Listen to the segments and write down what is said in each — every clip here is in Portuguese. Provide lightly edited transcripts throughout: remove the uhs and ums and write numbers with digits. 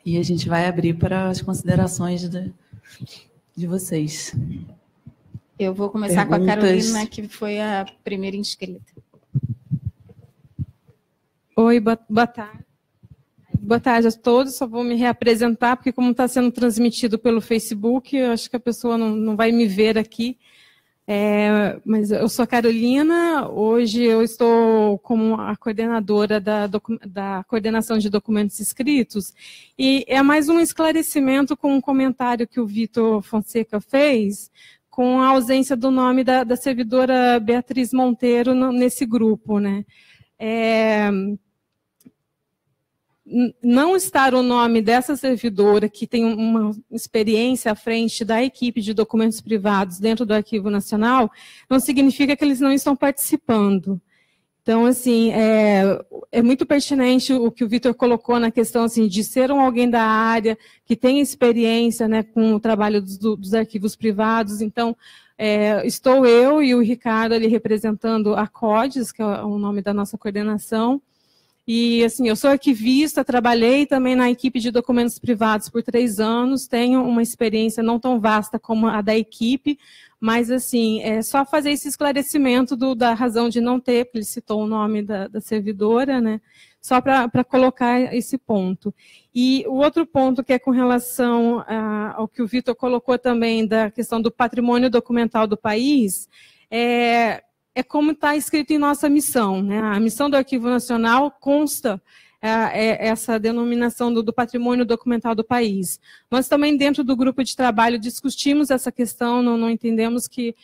E a gente vai abrir para as considerações de vocês. Eu vou começar com a Carolina, que foi a primeira inscrita. Oi, boa tarde. Boa tarde a todos. Só vou me reapresentar, porque como está sendo transmitido pelo Facebook, eu acho que a pessoa não vai me ver aqui. Mas eu sou a Carolina, hoje eu estou como a coordenadora da coordenação de documentos escritos, e é mais um esclarecimento com um comentário que o Vitor Fonseca fez, com a ausência do nome da servidora Beatriz Monteiro nesse grupo, né? Não estar o nome dessa servidora, que tem uma experiência à frente da equipe de documentos privados dentro do Arquivo Nacional, não significa que eles não estão participando. Então, assim, é muito pertinente o que o Vitor colocou na questão assim, de ser alguém da área, que tem experiência, né, com o trabalho dos arquivos privados. Então, estou eu e o Ricardo ali representando a CODES, que é o nome da nossa coordenação. E, assim, eu sou arquivista, trabalhei também na equipe de documentos privados por 3 anos, tenho uma experiência não tão vasta como a da equipe, mas, assim, é só fazer esse esclarecimento da razão de não ter, porque ele citou o nome da servidora, né, só para colocar esse ponto. E o outro ponto, que é com relação ao que o Vitor colocou também, da questão do patrimônio documental do país, é como está escrito em nossa missão, né? A missão do Arquivo Nacional consta essa denominação do patrimônio documental do país. Nós também, dentro do grupo de trabalho, discutimos essa questão, não entendemos que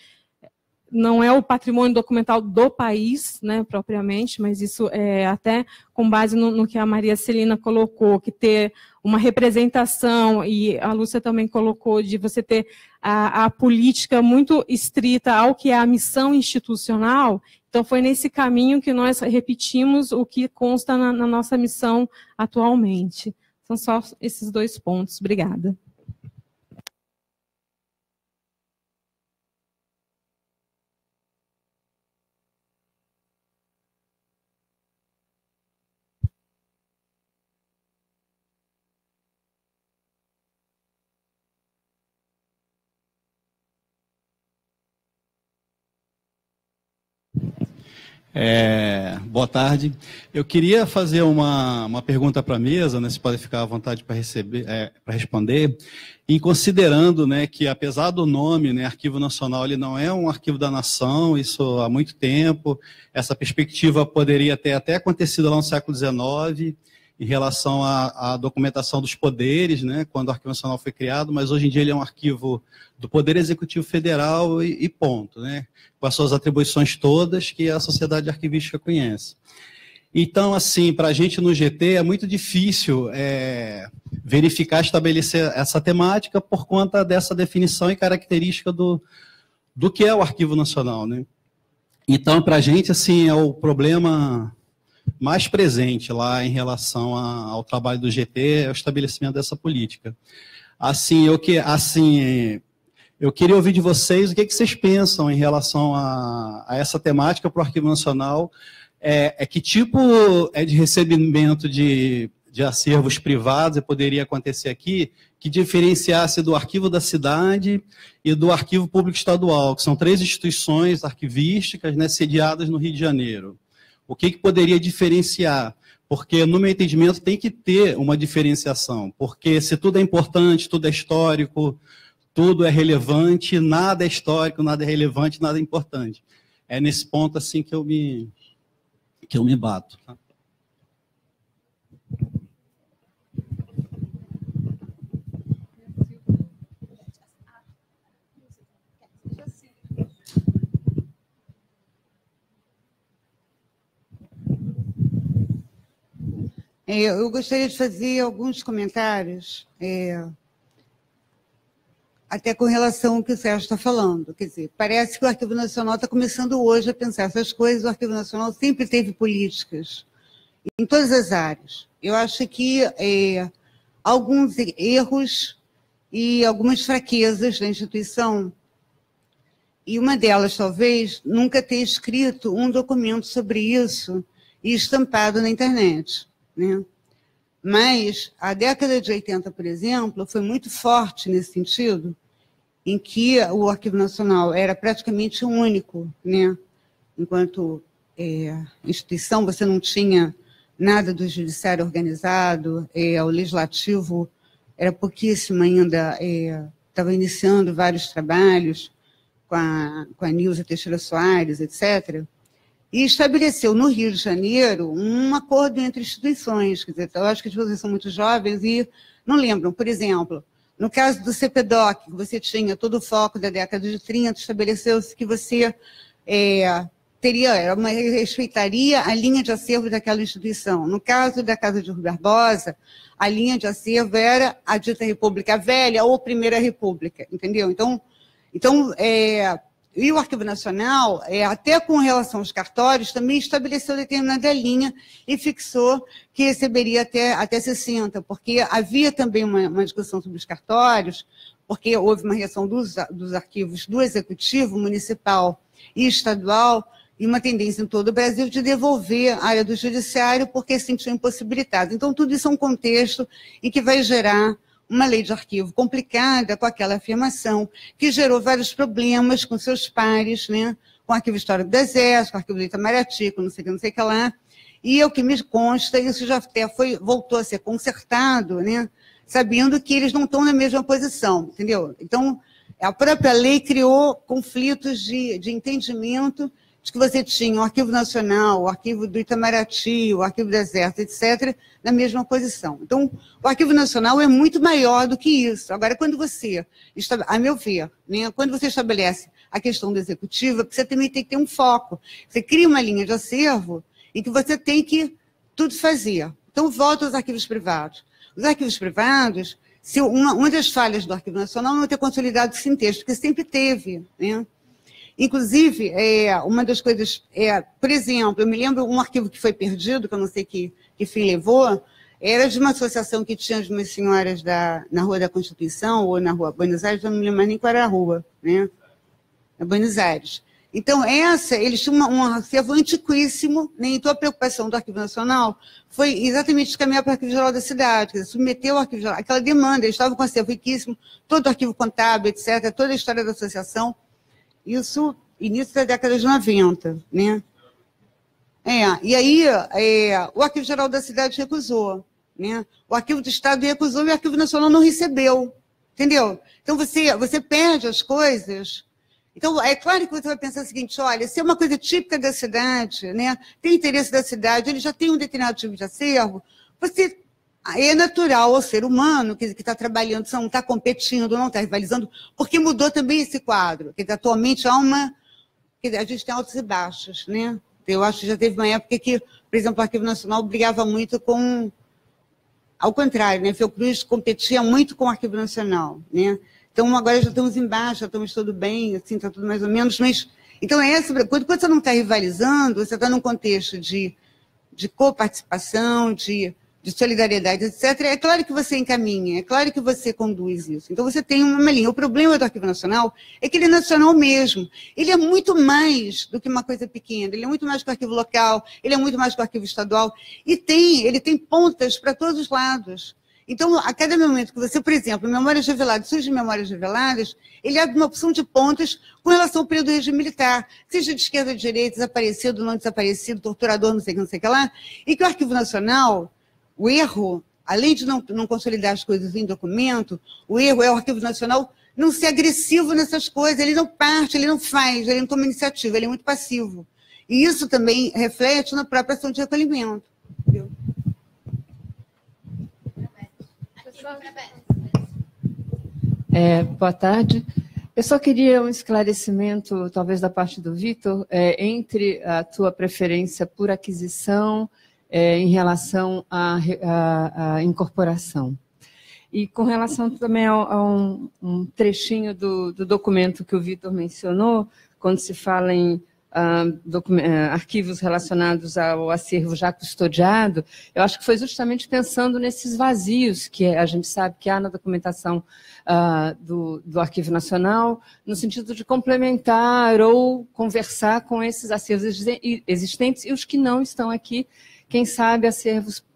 não é o patrimônio documental do país, né, propriamente, mas isso é até com base no que a Maria Celina colocou, que ter uma representação, e a Lúcia também colocou, de você ter a política muito estrita ao que é a missão institucional. Então, foi nesse caminho que nós repetimos o que consta na nossa missão atualmente. São só esses 2 pontos. Obrigada. Boa tarde. Eu queria fazer uma pergunta para a mesa, né, se pode ficar à vontade para responder, e considerando, né, que apesar do nome, né, Arquivo Nacional, ele não é um arquivo da nação, isso há muito tempo, essa perspectiva poderia ter até acontecido lá no século XIX, em relação à documentação dos poderes, né, quando o Arquivo Nacional foi criado, mas hoje em dia ele é um arquivo do Poder Executivo Federal e ponto, né, com as suas atribuições todas que a sociedade arquivística conhece. Então, assim, para a gente no GT é muito difícil verificar, estabelecer essa temática por conta dessa definição e característica do que é o Arquivo Nacional, né. Então, para a gente, assim, é o problema mais presente lá em relação ao trabalho do GT, é o estabelecimento dessa política. Assim, eu queria ouvir de vocês o que vocês pensam em relação a essa temática para o Arquivo Nacional. Que tipo de recebimento de acervos privados poderia acontecer aqui, que diferenciasse do Arquivo da Cidade e do Arquivo Público Estadual, que são 3 instituições arquivísticas, né, sediadas no Rio de Janeiro. O que poderia diferenciar? Porque, no meu entendimento, tem que ter uma diferenciação, porque se tudo é importante, tudo é histórico, tudo é relevante, nada é histórico, nada é relevante, nada é importante. É nesse ponto assim que eu me bato. Tá? Eu gostaria de fazer alguns comentários, até com relação ao que o Sérgio está falando. Quer dizer, parece que o Arquivo Nacional está começando hoje a pensar essas coisas. O Arquivo Nacional sempre teve políticas, em todas as áreas. Eu acho que alguns erros e algumas fraquezas da instituição, e uma delas, talvez, nunca ter escrito um documento sobre isso e estampado na internet, né? Mas a década de 80, por exemplo, foi muito forte nesse sentido, em que o Arquivo Nacional era praticamente único, né? Enquanto instituição, você não tinha nada do judiciário organizado, o legislativo era pouquíssimo ainda, estava iniciando vários trabalhos com a Nilza Teixeira Soares, etc., e estabeleceu no Rio de Janeiro um acordo entre instituições. Quer dizer, eu acho que vocês são muito jovens e não lembram. Por exemplo, no caso do CPDOC, que você tinha todo o foco da década de 30, estabeleceu-se que você respeitaria a linha de acervo daquela instituição. No caso da Casa de Rui Barbosa, a linha de acervo era a dita República Velha ou Primeira República, entendeu? Então e o Arquivo Nacional, até com relação aos cartórios, também estabeleceu determinada linha e fixou que receberia até 60, porque havia também uma discussão sobre os cartórios, porque houve uma reação dos arquivos do Executivo, Municipal e Estadual, e uma tendência em todo o Brasil de devolver a área do Judiciário porque se sentiu impossibilitado. Então, tudo isso é um contexto em que vai gerar uma lei de arquivo complicada com aquela afirmação, que gerou vários problemas com seus pares, né? Com o Arquivo Histórico do Exército, com o Arquivo do Itamaraty, com não sei o que lá. E o que me consta, isso já até voltou a ser consertado, né? Sabendo que eles não estão na mesma posição, entendeu? Então, a própria lei criou conflitos de entendimento de que você tinha o Arquivo Nacional, o Arquivo do Itamaraty, o Arquivo do Exército, etc., na mesma posição. Então, o Arquivo Nacional é muito maior do que isso. Agora, quando você, a meu ver, né, quando você estabelece a questão do Executivo, você também tem que ter um foco. Você cria uma linha de acervo em que você tem que tudo fazer. Então, volta aos arquivos privados. Os arquivos privados, se uma das falhas do Arquivo Nacional não é ter consolidado esse texto, porque sempre teve, né? Inclusive, uma das coisas, por exemplo, eu me lembro um arquivo que foi perdido, que eu não sei que fim levou, era de uma associação que tinha de umas senhoras na Rua da Constituição, ou na Rua Buenos Aires, eu não me lembro mais nem qual era a rua, né? Na Buenos Aires. Então, eles tinham um acervo antiquíssimo, né? Então a preocupação do Arquivo Nacional foi exatamente caminhar para o Arquivo Geral da Cidade, quer dizer, submeter o Arquivo Geral, aquela demanda, eles estavam com um acervo riquíssimo, todo o arquivo contábil, etc., toda a história da associação. Isso, início da década de 90, né? E aí, o Arquivo Geral da Cidade recusou, né? O Arquivo do Estado recusou e o Arquivo Nacional não recebeu, entendeu? Então, você perde as coisas. Então, é claro que você vai pensar o seguinte, olha, se é uma coisa típica da cidade, né? Tem interesse da cidade, ele já tem um determinado tipo de acervo, é natural ao ser humano, que está trabalhando, não está competindo, não está rivalizando, porque mudou também esse quadro. Que atualmente a gente tem altos e baixos, né? Eu acho que já teve uma época que, por exemplo, o Arquivo Nacional brigava muito ao contrário, né? Fiocruz competia muito com o Arquivo Nacional, né? Então, agora já estamos embaixo, já estamos tudo bem, assim, está tudo mais ou menos, mas... Então, quando você não está rivalizando, você está num contexto de coparticipação, de solidariedade, etc., é claro que você encaminha, é claro que você conduz isso. Então, você tem uma linha. O problema do Arquivo Nacional é que ele é nacional mesmo. Ele é muito mais do que uma coisa pequena, ele é muito mais que o arquivo local, ele é muito mais que o arquivo estadual, e ele tem pontas para todos os lados. Então, a cada momento que você, por exemplo, Memórias Reveladas, surge Memórias Reveladas, ele abre uma opção de pontas com relação ao período do regime militar, seja de esquerda ou de direita, desaparecido, não desaparecido, torturador, não sei o que lá, e que o Arquivo Nacional... O erro, além de não consolidar as coisas em documento, o erro é o Arquivo Nacional não ser agressivo nessas coisas, ele não parte, ele não faz, ele não toma iniciativa, ele é muito passivo. E isso também reflete na própria ação de recolhimento. Entendeu? Boa tarde. Eu só queria um esclarecimento, talvez da parte do Vitor, entre a tua preferência por aquisição em relação à incorporação. E com relação também a um trechinho do documento que o Vitor mencionou, quando se fala em arquivos relacionados ao acervo já custodiado, eu acho que foi justamente pensando nesses vazios que a gente sabe que há na documentação do Arquivo Nacional, no sentido de complementar ou conversar com esses acervos existentes e os que não estão aqui, quem sabe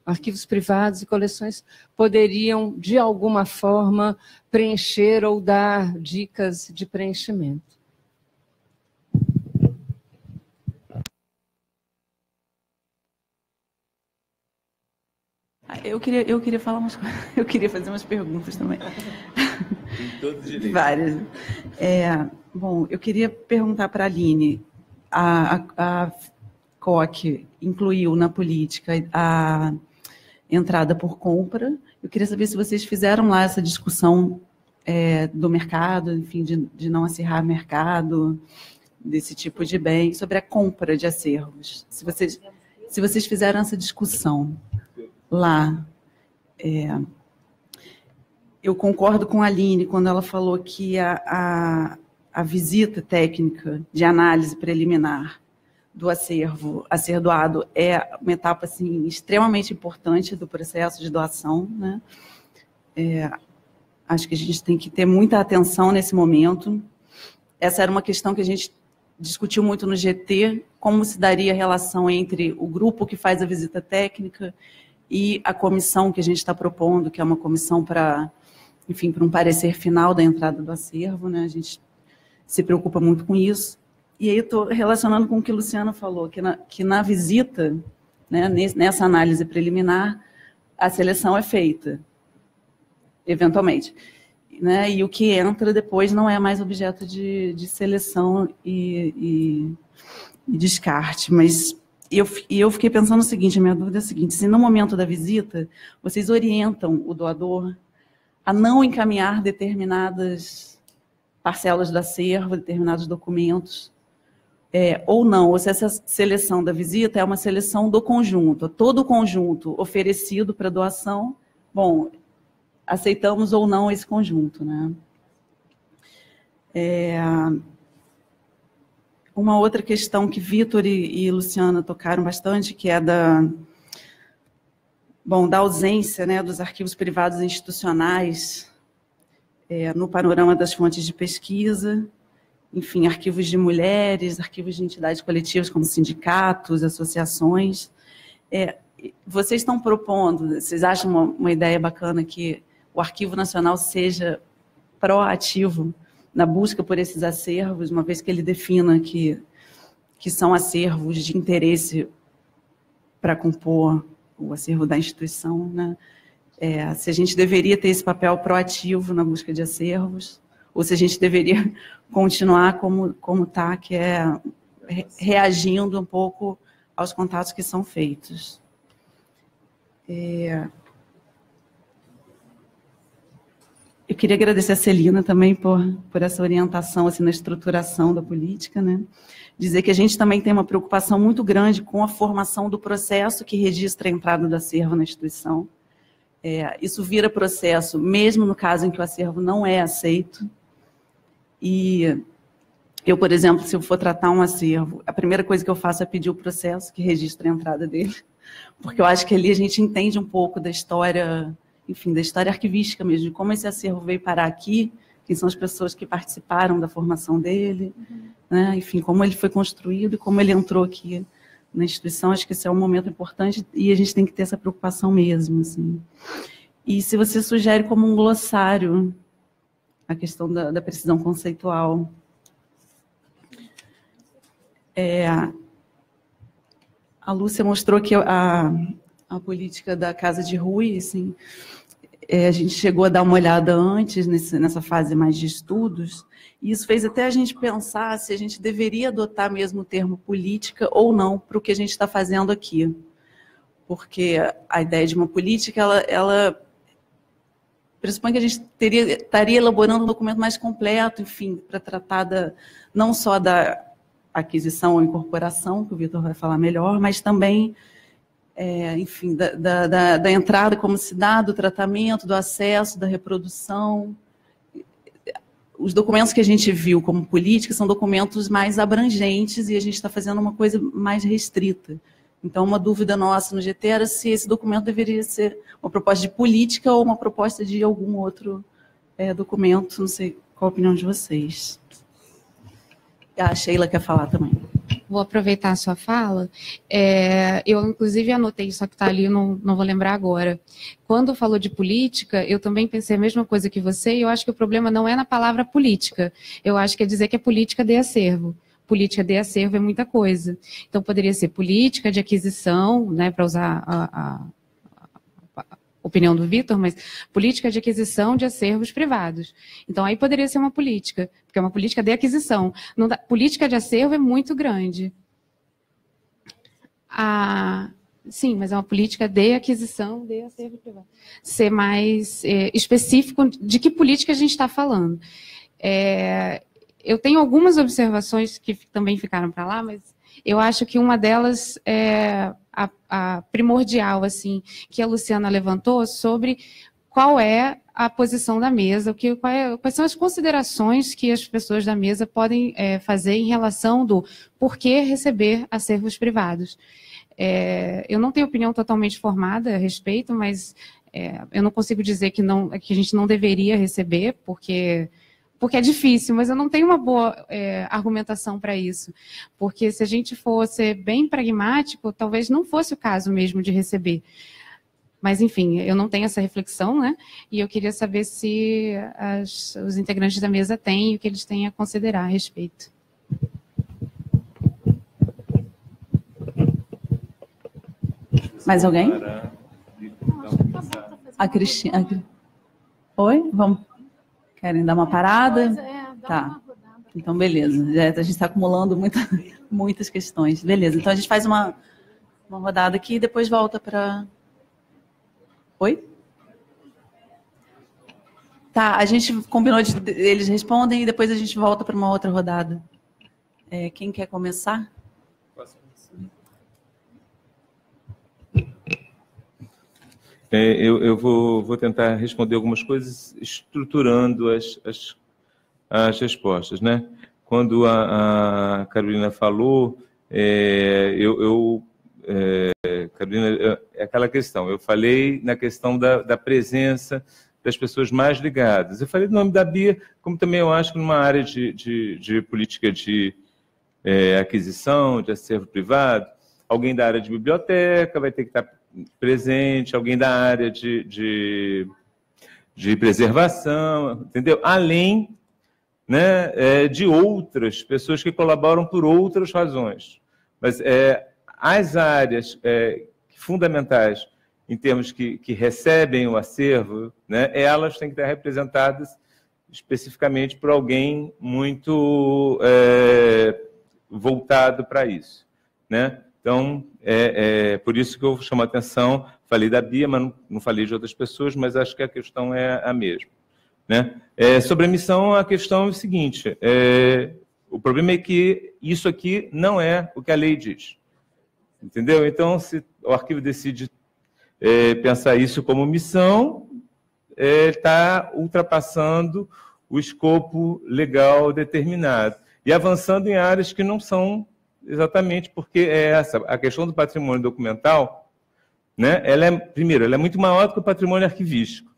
arquivos privados e coleções poderiam, de alguma forma, preencher ou dar dicas de preenchimento. Eu queria falar umas coisas. Eu queria fazer umas perguntas também. Tem todo direito. Várias. Bom, eu queria perguntar para a Aline. A COC incluiu na política a entrada por compra. Eu queria saber se vocês fizeram lá essa discussão do mercado, enfim, de não acirrar mercado, desse tipo de bem, sobre a compra de acervos. Se vocês fizeram essa discussão lá. Eu concordo com a Aline quando ela falou que a visita técnica de análise preliminar do acervo a ser doado é uma etapa assim, extremamente importante do processo de doação, né? Acho que a gente tem que ter muita atenção nesse momento. Essa era uma questão que a gente discutiu muito no GT, como se daria a relação entre o grupo que faz a visita técnica e a comissão que a gente está propondo, que é uma comissão para um parecer final da entrada do acervo, né? A gente se preocupa muito com isso. E aí eu estou relacionando com o que a Luciana falou, que na visita, né, nessa análise preliminar, a seleção é feita, eventualmente. Né? E o que entra depois não é mais objeto de seleção e descarte. Mas eu fiquei pensando o seguinte, a minha dúvida é a seguinte, se no momento da visita vocês orientam o doador a não encaminhar determinadas parcelas do acervo, determinados documentos, ou não, ou se essa seleção da visita é uma seleção do conjunto, todo o conjunto oferecido para doação, bom, aceitamos ou não esse conjunto, né? Uma outra questão que Vitor e Luciana tocaram bastante, que é da ausência, né, dos arquivos privados institucionais no panorama das fontes de pesquisa, enfim, arquivos de mulheres, arquivos de entidades coletivas como sindicatos, associações. Vocês estão propondo, vocês acham uma ideia bacana que o Arquivo Nacional seja proativo na busca por esses acervos, uma vez que ele defina que são acervos de interesse para compor o acervo da instituição, né? Se a gente deveria ter esse papel proativo na busca de acervos, ou se a gente deveria continuar como está, que é reagindo um pouco aos contatos que são feitos. Eu queria agradecer a Celina também por essa orientação assim, na estruturação da política, né? Dizer que a gente também tem uma preocupação muito grande com a formação do processo que registra a entrada do acervo na instituição. Isso vira processo, mesmo no caso em que o acervo não é aceito. E eu, por exemplo, se eu for tratar um acervo, a primeira coisa que eu faço é pedir o processo que registra a entrada dele, porque eu acho que ali a gente entende um pouco da história, enfim, da história arquivística mesmo, de como esse acervo veio parar aqui, quem são as pessoas que participaram da formação dele, né? Enfim, como ele foi construído e como ele entrou aqui na instituição. Acho que esse é um momento importante e a gente tem que ter essa preocupação mesmo. Assim. E se você sugere como um glossário a questão da precisão conceitual. A Lúcia mostrou que a política da Casa de Rui, assim, a gente chegou a dar uma olhada antes, nessa fase mais de estudos, e isso fez até a gente pensar se a gente deveria adotar mesmo o termo política ou não para o que a gente está fazendo aqui. Porque a ideia de uma política, ela pressupõe que a gente estaria elaborando um documento mais completo, enfim, para tratar não só da aquisição ou incorporação, que o Vitor vai falar melhor, mas também, enfim, da entrada, como se dá, do tratamento, do acesso, da reprodução. Os documentos que a gente viu como política são documentos mais abrangentes e a gente está fazendo uma coisa mais restrita. Então, uma dúvida nossa no GT era se esse documento deveria ser uma proposta de política ou uma proposta de algum outro documento. Não sei qual a opinião de vocês. A Sheila quer falar também. Vou aproveitar a sua fala. Eu, inclusive, anotei, só que está ali, não vou lembrar agora. Quando falou de política, eu também pensei a mesma coisa que você, e eu acho que o problema não é na palavra política. Eu acho que é dizer que é política de acervo. Política de acervo é muita coisa. Então, poderia ser política de aquisição, né, para usar a opinião do Vitor, mas política de aquisição de acervos privados. Então, aí poderia ser uma política, porque é uma política de aquisição. Não dá, política de acervo é muito grande. Sim, mas é uma política de aquisição de acervo privado. Ser mais específico de que política a gente está falando. Eu tenho algumas observações que também ficaram para lá, mas eu acho que uma delas é a primordial, assim, que a Luciana levantou sobre qual é a posição da mesa, quais são as considerações que as pessoas da mesa podem fazer em relação do por que receber acervos privados. Eu não tenho opinião totalmente formada a respeito, mas eu não consigo dizer que a gente não deveria receber, porque é difícil, mas eu não tenho uma boa argumentação para isso. Porque se a gente fosse bem pragmático, talvez não fosse o caso mesmo de receber. Mas, enfim, eu não tenho essa reflexão, né? E eu queria saber se os integrantes da mesa têm e o que eles têm a considerar a respeito. Mais alguém? A Cristina. Oi? Vamos. Querem dar uma parada? Tá. Então, beleza. A gente está acumulando muitas questões. Beleza. Então, a gente faz uma rodada aqui e depois volta para... Oi? Tá, a gente combinou eles respondem e depois a gente volta para uma outra rodada. Quem quer começar? Eu vou tentar responder algumas coisas estruturando as respostas, né? Quando a Carolina falou, Carolina, é aquela questão, eu falei na questão da presença das pessoas mais ligadas. Eu falei do nome da Bia, como também eu acho que numa área de política de aquisição, de acervo privado, alguém da área de biblioteca vai ter que estar presente, alguém da área de preservação, entendeu? Além, né, de outras pessoas que colaboram por outras razões. Mas as áreas fundamentais, em termos que recebem o acervo, né, elas têm que estar representadas especificamente por alguém muito voltado para isso, né? Então, por isso que eu chamo a atenção, falei da Bia, mas não falei de outras pessoas, mas acho que a questão é a mesma, né? Sobre a missão, a questão é o seguinte, o problema é que isso aqui não é o que a lei diz, entendeu? Então, se o arquivo decide pensar isso como missão, está ultrapassando o escopo legal determinado e avançando em áreas que não são exatamente porque a questão do patrimônio documental, né, primeiro, ela é muito maior do que o patrimônio arquivístico.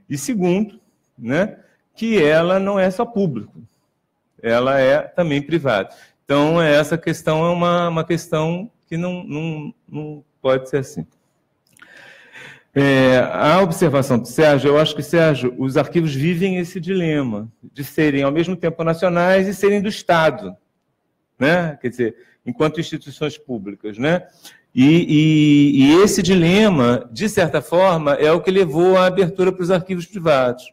E segundo, né, que ela não é só público, ela é também privada. Então, essa questão é uma questão que não pode ser assim. A observação do Sérgio, eu acho que, Sérgio, os arquivos vivem esse dilema de serem, ao mesmo tempo, nacionais e serem do Estado, né? Quer dizer, enquanto instituições públicas, né? E esse dilema, de certa forma, é o que levou à abertura para os arquivos privados,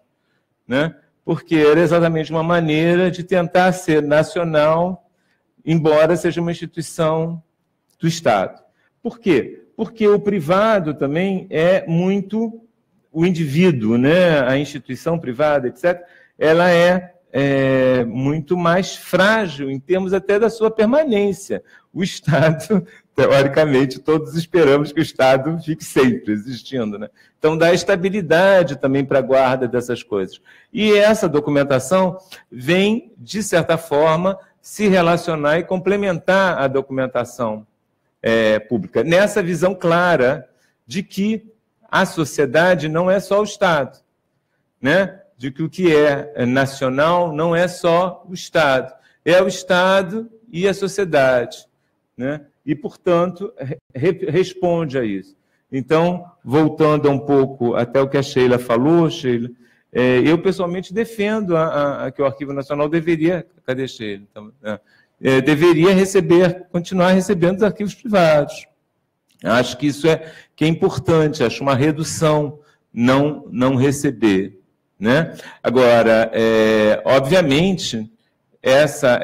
né? Porque era exatamente uma maneira de tentar ser nacional, embora seja uma instituição do Estado. Por quê? Porque o privado também é muito o indivíduo, né? A instituição privada, etc., ela é muito mais frágil em termos até da sua permanência. O Estado, teoricamente, todos esperamos que o Estado fique sempre existindo, né? Então, dá estabilidade também para a guarda dessas coisas. E essa documentação vem, de certa forma, se relacionar e complementar a documentação pública, nessa visão clara de que a sociedade não é só o Estado, né? De que o que é nacional não é só o Estado. É o Estado e a sociedade, né? E, portanto, responde a isso. Então, voltando um pouco até o que a Sheila falou, Sheila, eu pessoalmente defendo que o Arquivo Nacional deveria... Cadê a Sheila? Então, deveria continuar recebendo os arquivos privados. Acho que isso é importante, acho uma redução não receber, né? Agora, obviamente, essa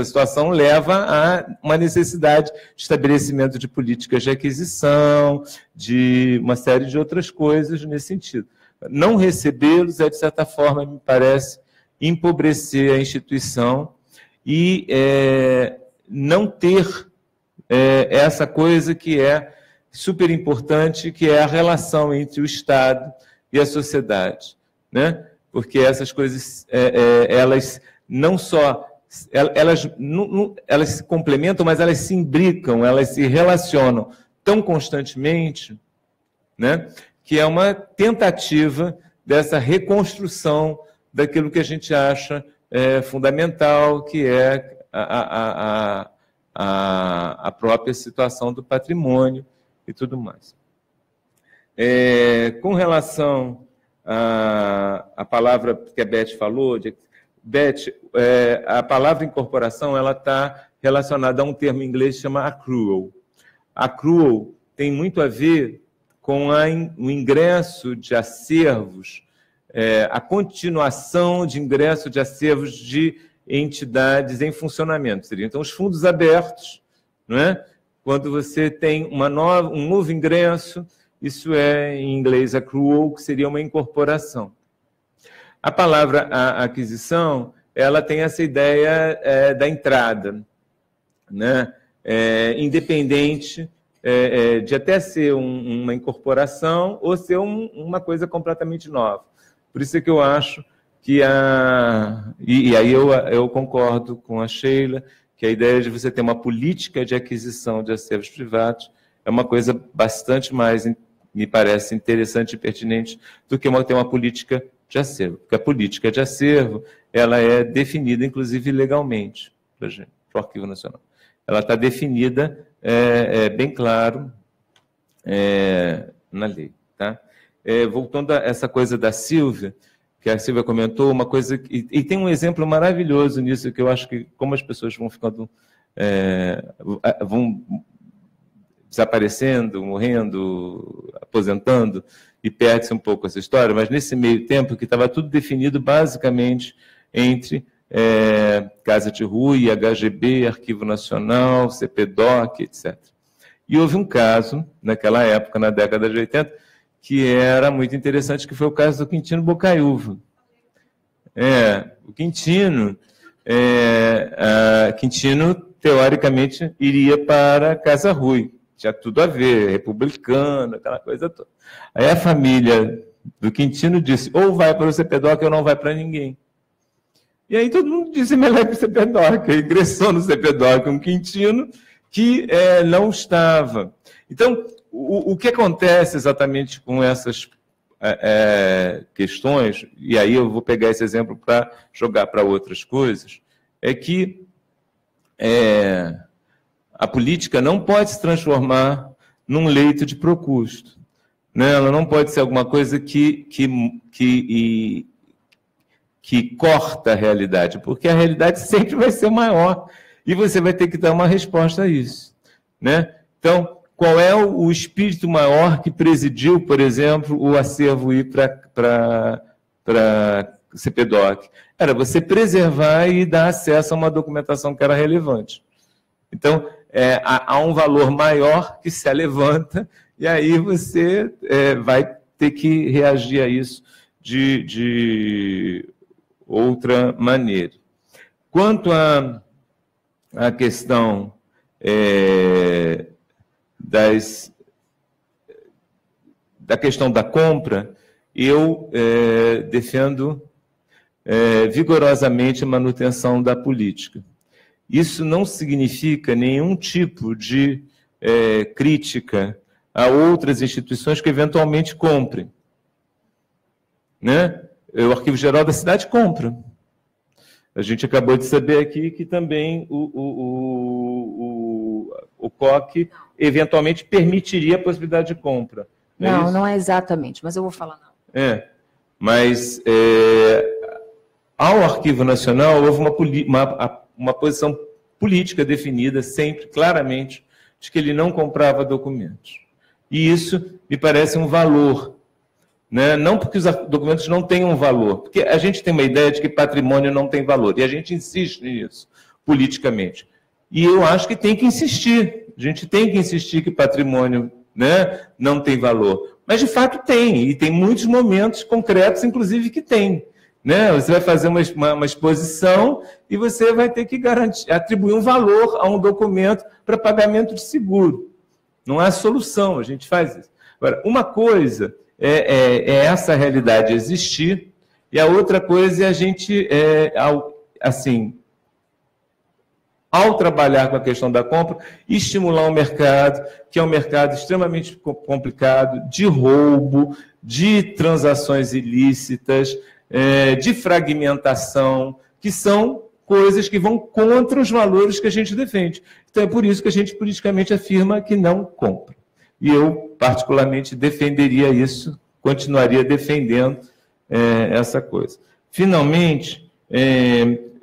situação leva a uma necessidade de estabelecimento de políticas de aquisição, de uma série de outras coisas nesse sentido. Não recebê-los de certa forma, me parece, empobrecer a instituição e não ter essa coisa que é super importante, que é a relação entre o Estado e a sociedade, né? Porque essas coisas, elas não só... Elas se complementam, mas elas se imbricam, elas se relacionam tão constantemente, né, que é uma tentativa dessa reconstrução daquilo que a gente acha fundamental, que é a própria situação do patrimônio e tudo mais. Com relação à palavra que a Beth falou, Beth, a palavra incorporação ela está relacionada a um termo em inglês que chama accrual. Accrual tem muito a ver com o ingresso de acervos, a continuação de ingresso de acervos de entidades em funcionamento. Seria, então, os fundos abertos, não é? Quando você tem um novo ingresso, isso é, em inglês, accrual, que seria uma incorporação. A palavra aquisição, ela tem essa ideia da entrada, né? Independente de até ser uma incorporação ou ser uma coisa completamente nova. Por isso é que eu acho que e aí eu concordo com a Sheila, que a ideia de você ter uma política de aquisição de acervos privados é uma coisa bastante mais, me parece, interessante e pertinente do que ter uma política de acervo. Porque a política de acervo, ela é definida, inclusive, legalmente, para o Arquivo Nacional. Ela está definida, bem claro, na lei. Tá? Voltando a essa coisa da Silvia, que a Silvia comentou, uma coisa... E tem um exemplo maravilhoso nisso, que eu acho que, como as pessoas vão ficando... vão desaparecendo, morrendo, aposentando, e perde-se um pouco essa história, mas nesse meio tempo que estava tudo definido basicamente entre Casa de Rua, HGB, Arquivo Nacional, CPDOC, etc. E houve um caso, naquela época, na década de 80, que era muito interessante, que foi o caso do Quintino Bocaiúva. O Quintino, Quintino, teoricamente, iria para Casa Rui. Tinha tudo a ver, republicano, aquela coisa toda. Aí a família do Quintino disse, ou vai para o CPDOC ou não vai para ninguém. E aí todo mundo disse, melhor para o CPDOC. Ingressou no CPDOC um Quintino que não estava. Então, o que acontece exatamente com essas questões, e aí eu vou pegar esse exemplo para jogar para outras coisas, é que a política não pode se transformar num leito de procusto, né? Ela não pode ser alguma coisa que corta a realidade, porque a realidade sempre vai ser maior e você vai ter que dar uma resposta a isso, né? Então, qual é o espírito maior que presidiu, por exemplo, o acervo ir para CPDOC? Era você preservar e dar acesso a uma documentação que era relevante. Então, há um valor maior que se levanta e aí você vai ter que reagir a isso de outra maneira. Quanto à questão da questão da compra, eu defendo vigorosamente a manutenção da política. Isso não significa nenhum tipo de crítica a outras instituições que eventualmente comprem, né? O Arquivo Geral da Cidade compra. A gente acabou de saber aqui que também o COC eventualmente permitiria a possibilidade de compra. Não, não é exatamente, mas eu vou falar não. Mas ao Arquivo Nacional houve uma posição política definida sempre, claramente, de que ele não comprava documentos. E isso me parece um valor, né? Não porque os documentos não tenham valor, porque a gente tem uma ideia de que patrimônio não tem valor, e a gente insiste nisso, politicamente. E eu acho que tem que insistir, a gente tem que insistir que patrimônio, né, não tem valor. Mas, de fato, tem, e tem muitos momentos concretos, inclusive, que tem. Né? Você vai fazer uma exposição e você vai ter que atribuir um valor a um documento para pagamento de seguro. Não há solução, a gente faz isso. Agora, uma coisa é essa realidade existir, e a outra coisa é a gente, ao trabalhar com a questão da compra, estimular um mercado, que é um mercado extremamente complicado, de roubo, de transações ilícitas, de fragmentação, que são coisas que vão contra os valores que a gente defende. Então, é por isso que a gente politicamente afirma que não compra. E eu, particularmente, defenderia isso, continuaria defendendo essa coisa. Finalmente,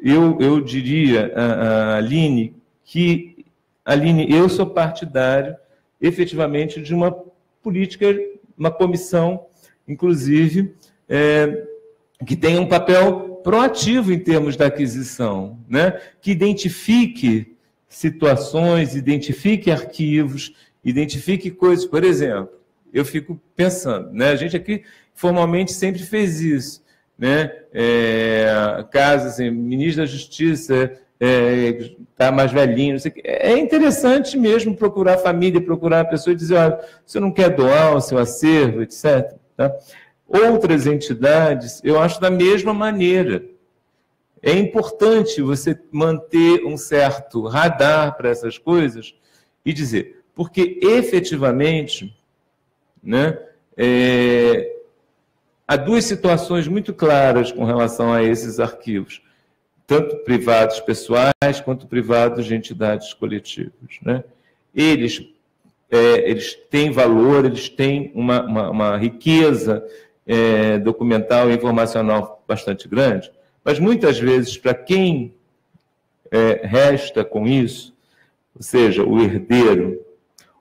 eu diria a Aline que, Aline, eu sou partidário, efetivamente, de uma política, uma comissão, inclusive, que tenha um papel proativo em termos da aquisição, né? Que identifique situações, identifique arquivos, identifique coisas. Por exemplo, eu fico pensando, né? A gente aqui formalmente sempre fez isso, né? Casos, assim, ministro da Justiça está mais velhinho, não sei o quê. É interessante mesmo procurar a família, procurar a pessoa e dizer, olha, você não quer doar o seu acervo, etc. Tá? Outras entidades, eu acho da mesma maneira. É importante você manter um certo radar para essas coisas e dizer, porque efetivamente, né, há duas situações muito claras com relação a esses arquivos, tanto privados pessoais quanto privados de entidades coletivas. Né? Eles têm valor, eles têm uma riqueza documental e informacional bastante grande, mas muitas vezes, para quem resta com isso, ou seja, o herdeiro,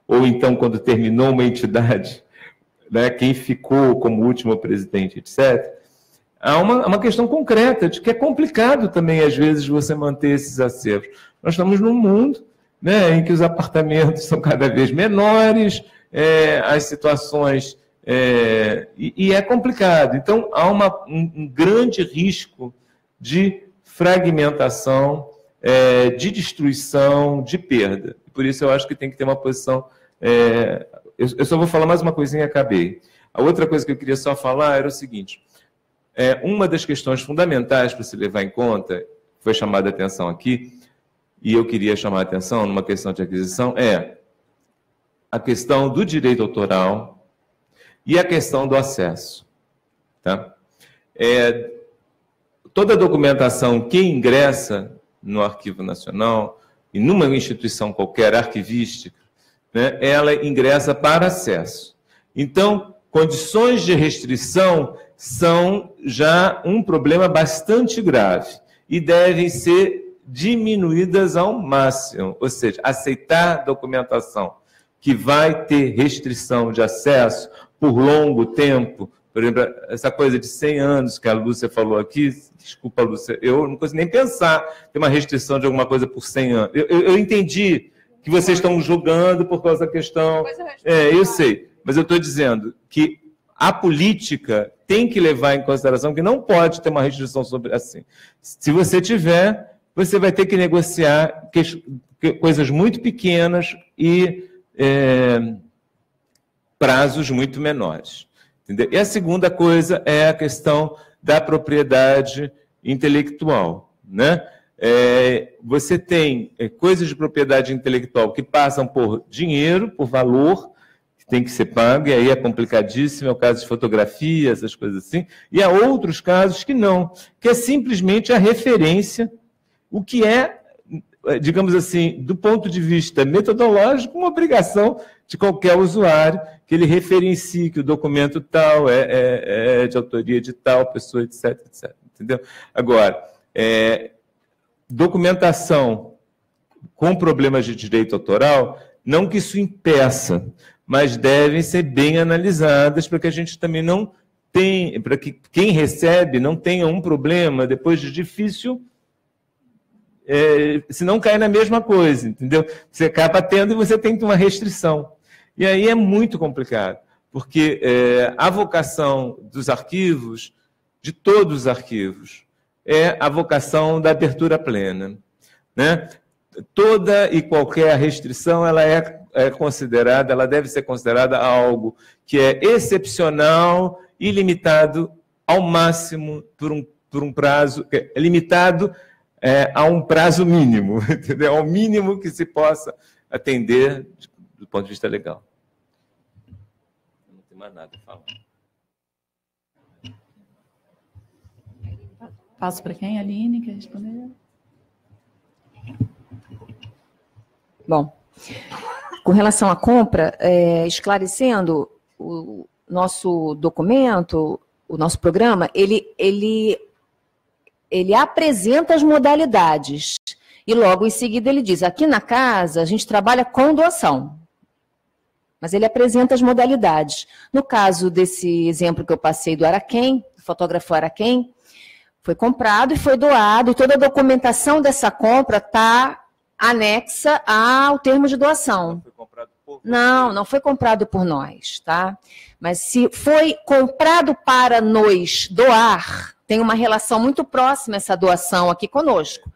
ou então quando terminou uma entidade, né, quem ficou como último presidente, etc., há uma questão concreta de que é complicado também, às vezes, você manter esses acervos. Nós estamos num mundo, né, em que os apartamentos são cada vez menores, as situações... E é complicado. Então, há um grande risco de fragmentação, de destruição, de perda. Por isso, eu acho que tem que ter uma posição... Eu só vou falar mais uma coisinha e acabei. A outra coisa que eu queria só falar era o seguinte. Uma das questões fundamentais para se levar em conta, foi chamada a atenção aqui, e eu queria chamar a atenção numa questão de aquisição, a questão do direito autoral e a questão do acesso. Tá? Toda a documentação que ingressa no Arquivo Nacional, e numa instituição qualquer arquivística, né, ela ingressa para acesso. Então, condições de restrição são já um problema bastante grave e devem ser diminuídas ao máximo, ou seja, aceitar documentação que vai ter restrição de acesso por longo tempo, por exemplo, essa coisa de 100 anos que a Lúcia falou aqui, desculpa, Lúcia, eu não consigo nem pensar ter uma restrição de alguma coisa por 100 anos. Eu entendi que vocês estão julgando por causa da questão... eu sei, mas eu estou dizendo que a política tem que levar em consideração que não pode ter uma restrição sobre assim. Se você tiver, você vai ter que negociar coisas muito pequenas e prazos muito menores. Entendeu? E a segunda coisa é a questão da propriedade intelectual. Né? Você tem coisas de propriedade intelectual que passam por dinheiro, por valor, que tem que ser pago, e aí é complicadíssimo, é o caso de fotografia, essas coisas assim, e há outros casos que não, que é simplesmente a referência, o que é, digamos assim, do ponto de vista metodológico, uma obrigação de qualquer usuário, que ele referencie que o documento tal é de autoria de tal pessoa, etc, etc. Entendeu? Agora, documentação com problemas de direito autoral, não que isso impeça, mas devem ser bem analisadas para que a gente também não tenha, para que quem recebe não tenha um problema depois de difícil, se não cai na mesma coisa, entendeu? Você acaba tendo e você tem uma restrição. E aí é muito complicado, porque a vocação dos arquivos, de todos os arquivos, é a vocação da abertura plena, né? Toda e qualquer restrição, ela é considerada, ela deve ser considerada algo que é excepcional e limitado ao máximo por um prazo, limitado a um prazo mínimo, entendeu? Ao mínimo que se possa atender do ponto de vista legal. Não tem mais nada a falar. Passo para quem? Aline, quer responder? Bom, com relação à compra, esclarecendo, o nosso documento, o nosso programa, ele apresenta as modalidades e logo em seguida ele diz, aqui na casa a gente trabalha com doação, mas ele apresenta as modalidades. No caso desse exemplo que eu passei do Araquém, do fotógrafo Araquém, foi comprado e foi doado, e toda a documentação dessa compra está anexa ao termo de doação. Foi comprado por... Não foi comprado por nós, tá? Mas se foi comprado para nos doar, tem uma relação muito próxima essa doação aqui conosco.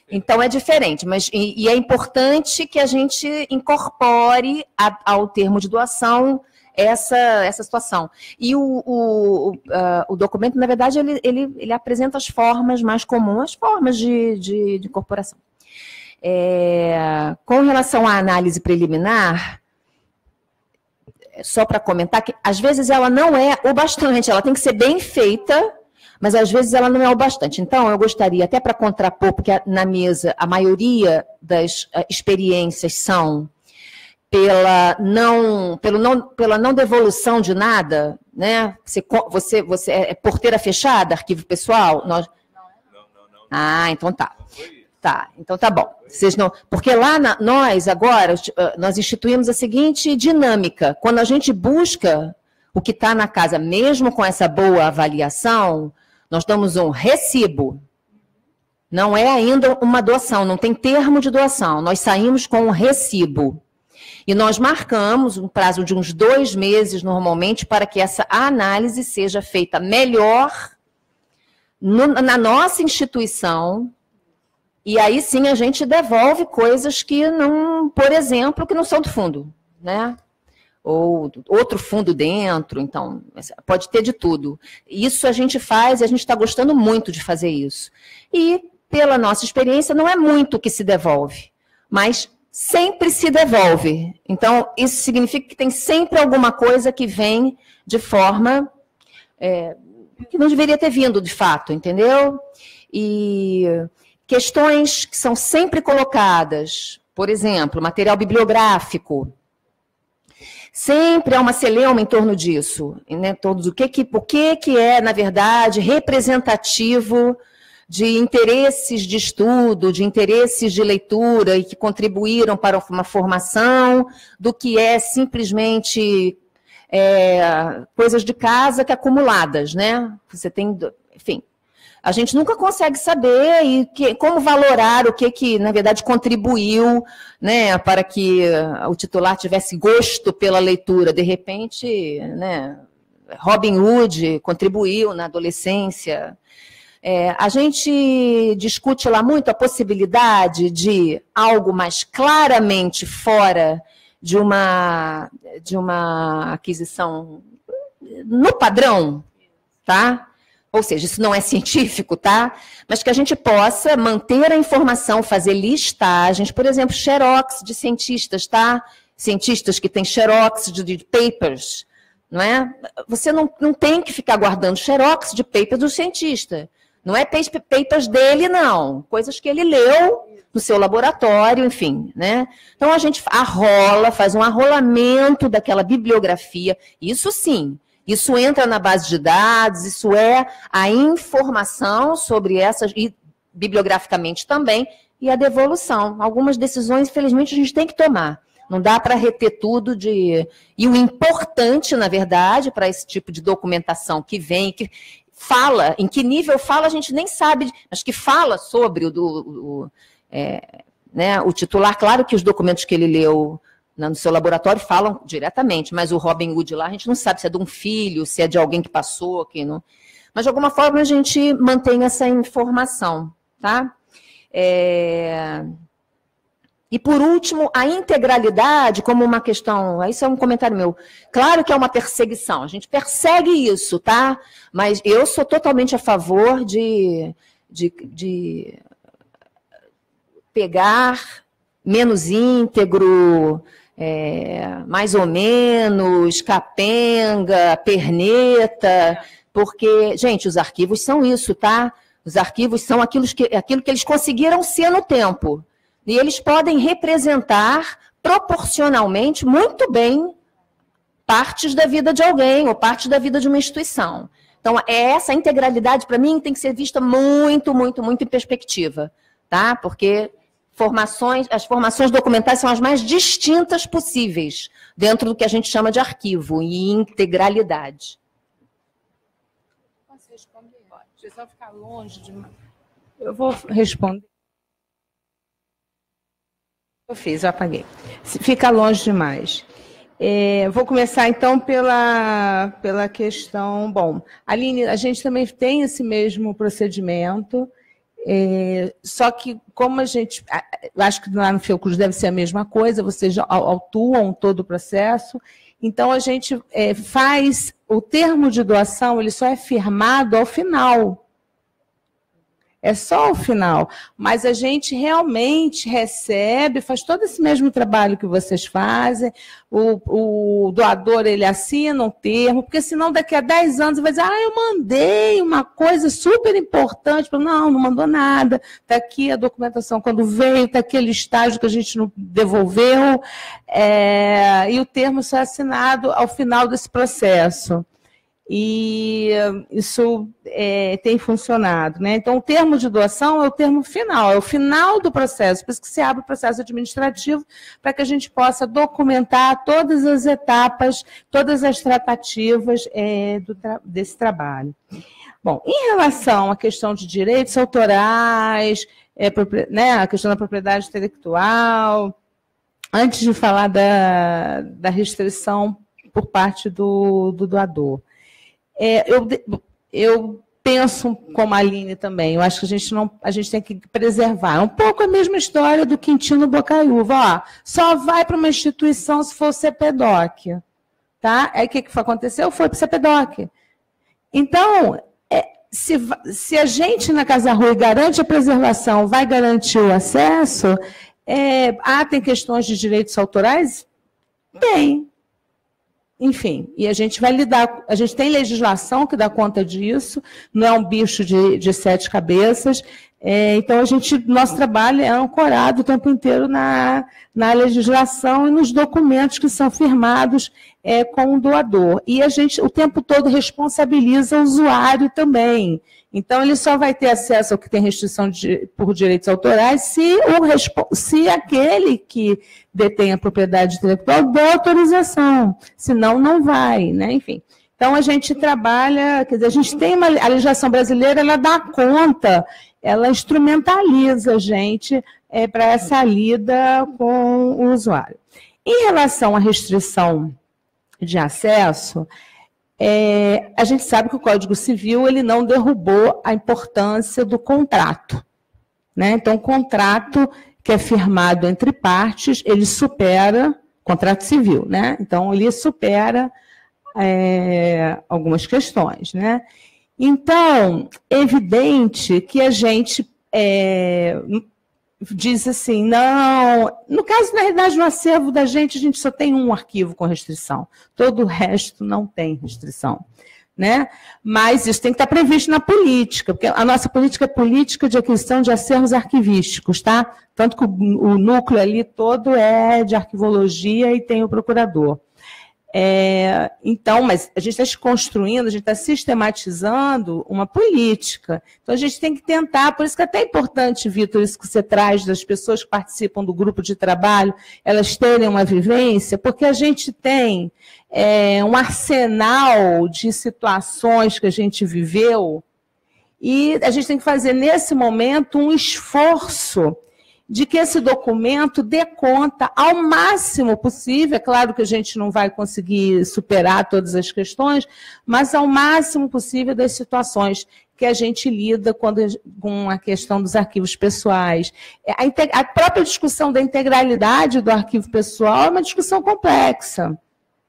Então é diferente, mas e é importante que a gente incorpore ao termo de doação essa situação. E o documento, na verdade, ele apresenta as formas mais comuns, as formas de incorporação. Com relação à análise preliminar, só para comentar que, às vezes, ela não é o bastante, ela tem que ser bem feita, mas, às vezes, ela não é o bastante. Então, eu gostaria, até para contrapor, porque na mesa a maioria das experiências são pela não devolução de nada, né? Você é porteira fechada, arquivo pessoal? Não. Ah, então tá. Tá, então tá bom. Vocês não, porque lá nós agora nós instituímos a seguinte dinâmica. Quando a gente busca o que está na casa, mesmo com essa boa avaliação, nós damos um recibo. Não é ainda uma doação, não tem termo de doação. Nós saímos com um recibo. E nós marcamos um prazo de uns 2 meses, normalmente, para que essa análise seja feita melhor na nossa instituição. E aí, sim, a gente devolve coisas que não, por exemplo, que não são do fundo, né? Ou outro fundo dentro, então, pode ter de tudo. Isso a gente faz e a gente está gostando muito de fazer isso. E, pela nossa experiência, não é muito que se devolve, mas sempre se devolve. Então, isso significa que tem sempre alguma coisa que vem de forma que não deveria ter vindo, de fato, entendeu? E questões que são sempre colocadas, por exemplo, material bibliográfico, sempre há uma celeuma em torno disso, né? O que é, na verdade, representativo de interesses de estudo, de interesses de leitura e que contribuíram para uma formação, do que é simplesmente coisas de casa que acumuladas, né? Você tem, enfim, a gente nunca consegue saber como valorar o que na verdade, contribuiu, né, para que o titular tivesse gosto pela leitura. De repente, né, Robin Hood contribuiu na adolescência. A gente discute lá muito a possibilidade de algo mais claramente fora de uma aquisição no padrão, tá? Ou seja, isso não é científico, tá? Mas que a gente possa manter a informação, fazer listagens, por exemplo, xerox de cientistas, tá? cientistas que têm xerox de papers, não é? Você não tem que ficar guardando xerox de papers do cientista. Não é papers dele, não. Coisas que ele leu no seu laboratório, enfim, né? Então, a gente faz um arrolamento daquela bibliografia. Isso sim, isso entra na base de dados, isso é a informação sobre essas, e bibliograficamente também, e a devolução. Algumas decisões, infelizmente, a gente tem que tomar. Não dá para reter tudo de... E o importante, na verdade, para esse tipo de documentação que vem, que fala, em que nível fala, a gente nem sabe, mas que fala sobre o titular. Claro que os documentos que ele leu no seu laboratório falam diretamente, mas o Robin Hood lá, a gente não sabe se é de um filho, se é de alguém que passou, que não... Mas, de alguma forma, a gente mantém essa informação, tá? E, por último, a integralidade como uma questão... Isso é um comentário meu. Claro que é uma perseguição, a gente persegue isso, tá? Mas eu sou totalmente a favor de pegar menos íntegro, mais ou menos, capenga, perneta, porque, gente, os arquivos são isso, tá? Os arquivos são aquilo que eles conseguiram ser no tempo. E eles podem representar proporcionalmente muito bem partes da vida de alguém ou partes da vida de uma instituição. Então, essa integralidade, para mim, tem que ser vista muito, muito, muito em perspectiva, tá? Porque as formações documentais são as mais distintas possíveis dentro do que a gente chama de arquivo e integralidade. Posso responder? Deixa eu só ficar longe demais. Eu vou responder. Eu apaguei. Fica longe demais. Vou começar, então, pela questão... Bom, Aline, a gente também tem esse mesmo procedimento, só que, como a gente... Acho que lá no Fiocruz deve ser a mesma coisa, vocês autuam todo o processo, então a gente faz... O termo de doação, ele só é firmado ao final. É só o final, mas a gente realmente recebe, faz todo esse mesmo trabalho que vocês fazem, o doador, ele assina um termo, porque senão daqui a 10 anos vai dizer, eu mandei uma coisa super importante, não mandou nada, está aqui a documentação quando veio, está aquele estágio que a gente não devolveu, e o termo só é assinado ao final desse processo. E isso tem funcionado, né? Então, o termo de doação é o termo final, é o final do processo, por isso que se abre o processo administrativo, para que a gente possa documentar todas as etapas, todas as tratativas desse trabalho. Bom, em relação à questão de direitos autorais, a questão da propriedade intelectual, antes de falar da restrição por parte do doador, eu penso como a Aline também, eu acho que a gente tem que preservar. Um pouco a mesma história do Quintino Bocaiúva. Só vai para uma instituição se for o CPDOC. Tá? Aí o que aconteceu? Foi para o CPDOC. Então, se a gente na Casa Rui garante a preservação, vai garantir o acesso, tem questões de direitos autorais? Tem. Enfim, e a gente vai lidar, a gente tem legislação que dá conta disso, não é um bicho de 7 cabeças, então nosso trabalho é ancorado o tempo inteiro na legislação e nos documentos que são firmados com o doador. E a gente, o tempo todo, responsabiliza o usuário também. Então, ele só vai ter acesso ao que tem restrição por direitos autorais se aquele que detém a propriedade intelectual der autorização, senão não vai, né? Enfim. Então, a gente trabalha, quer dizer, a gente tem a legislação brasileira, ela dá conta, ela instrumentaliza a gente para essa lida com o usuário. Em relação à restrição de acesso, a gente sabe que o Código Civil ele não derrubou a importância do contrato, né? Então, o contrato que é firmado entre partes, ele supera, contrato civil, né? Então, ele supera algumas questões, né? Então, é evidente que a gente diz assim, não... No caso, na realidade, no acervo da gente, a gente só tem um arquivo com restrição. Todo o resto não tem restrição. Né? Mas isso tem que estar previsto na política, porque a nossa política é política de aquisição de acervos arquivísticos, tá? Tanto que o núcleo ali todo é de arquivologia e tem o procurador. Então, mas a gente está construindo, a gente está sistematizando uma política. Então, a gente tem que tentar, por isso que é até importante, Vitor, isso que você traz das pessoas que participam do grupo de trabalho, elas terem uma vivência, porque a gente tem um arsenal de situações que a gente viveu e a gente tem que fazer, nesse momento, um esforço de que esse documento dê conta ao máximo possível, é claro que a gente não vai conseguir superar todas as questões, mas ao máximo possível das situações que a gente lida com a questão dos arquivos pessoais. A própria discussão da integralidade do arquivo pessoal é uma discussão complexa.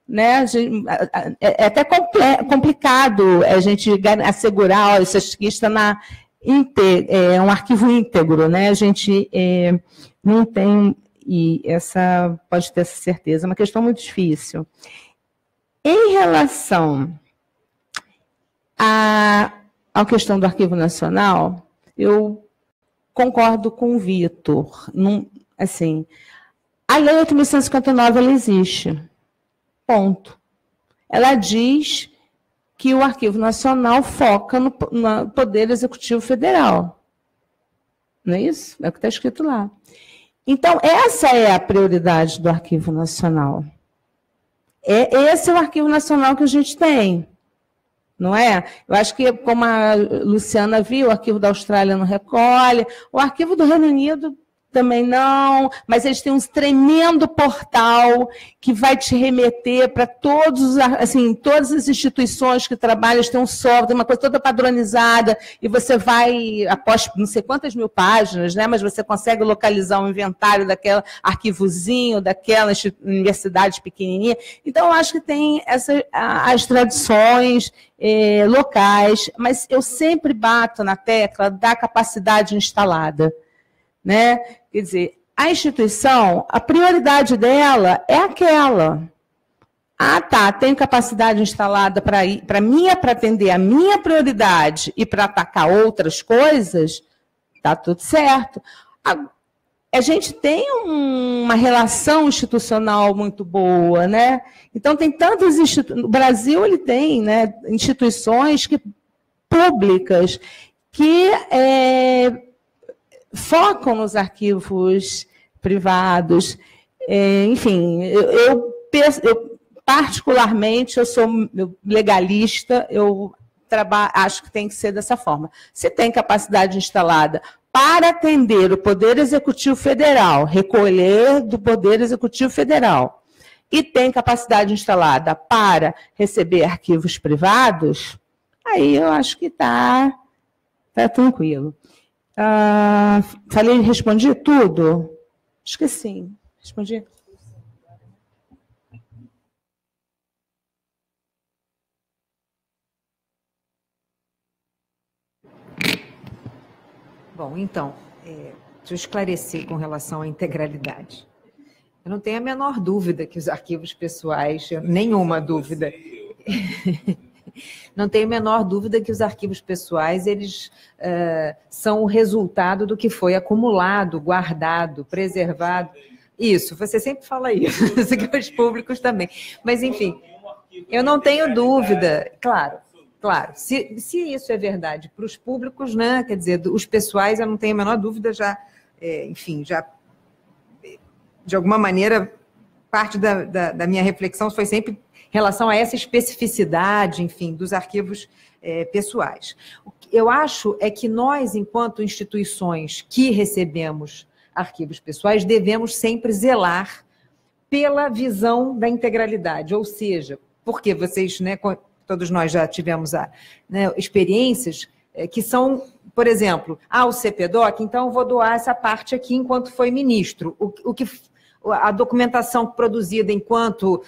Né? É até complicado a gente assegurar, isso aqui está é um arquivo íntegro, né? A gente não tem, e essa pode ter essa certeza, é uma questão muito difícil. Em relação à questão do Arquivo Nacional, eu concordo com o Vitor. Assim, a Lei 8.159 ela existe. Ponto. Ela diz que o Arquivo Nacional foca no Poder Executivo Federal. Não é isso? É o que está escrito lá. Então, essa é a prioridade do Arquivo Nacional. Esse é o Arquivo Nacional que a gente tem. Não é? Eu acho que, como a Luciana viu, o Arquivo da Austrália não recolhe, o Arquivo do Reino Unido também não, mas eles têm um tremendo portal que vai te remeter para todas as instituições que trabalham, eles têm um software, uma coisa toda padronizada, e você vai, após não sei quantas mil páginas, né, mas você consegue localizar um inventário daquele arquivozinho, daquela universidade pequenininha. Então, eu acho que tem as tradições locais, mas eu sempre bato na tecla da capacidade instalada. Né? Quer dizer, a instituição, a prioridade dela é aquela. Ah, tá, tem capacidade instalada para atender a minha prioridade e para atacar outras coisas, tá tudo certo. A gente tem uma relação institucional muito boa, né? Então, tem tantas instituições. O Brasil ele tem, né, instituições públicas que focam nos arquivos privados. Enfim, eu particularmente, eu sou legalista, eu acho que tem que ser dessa forma. Se tem capacidade instalada para atender o Poder Executivo Federal, recolher do Poder Executivo Federal, e tem capacidade instalada para receber arquivos privados, aí eu acho que está tranquilo. Respondi tudo? Acho que sim. Respondi? Bom, então, deixa eu esclarecer com relação à integralidade. Eu não tenho a menor dúvida que os arquivos pessoais, nenhuma dúvida... Não tenho a menor dúvida que os arquivos pessoais eles são o resultado do que foi acumulado, guardado, preservado. Isso, você sempre fala isso, que os públicos também. Mas, enfim, eu não tenho dúvida, claro, se isso é verdade para os públicos, né, quer dizer, os pessoais, eu não tenho a menor dúvida, enfim, de alguma maneira, parte da minha reflexão foi sempre em relação a essa especificidade, enfim, dos arquivos pessoais. O que eu acho é que nós, enquanto instituições que recebemos arquivos pessoais, devemos sempre zelar pela visão da integralidade, ou seja, porque vocês, né, todos nós já tivemos experiências que são, por exemplo, o CPDOC, então eu vou doar essa parte aqui enquanto foi ministro, a documentação produzida enquanto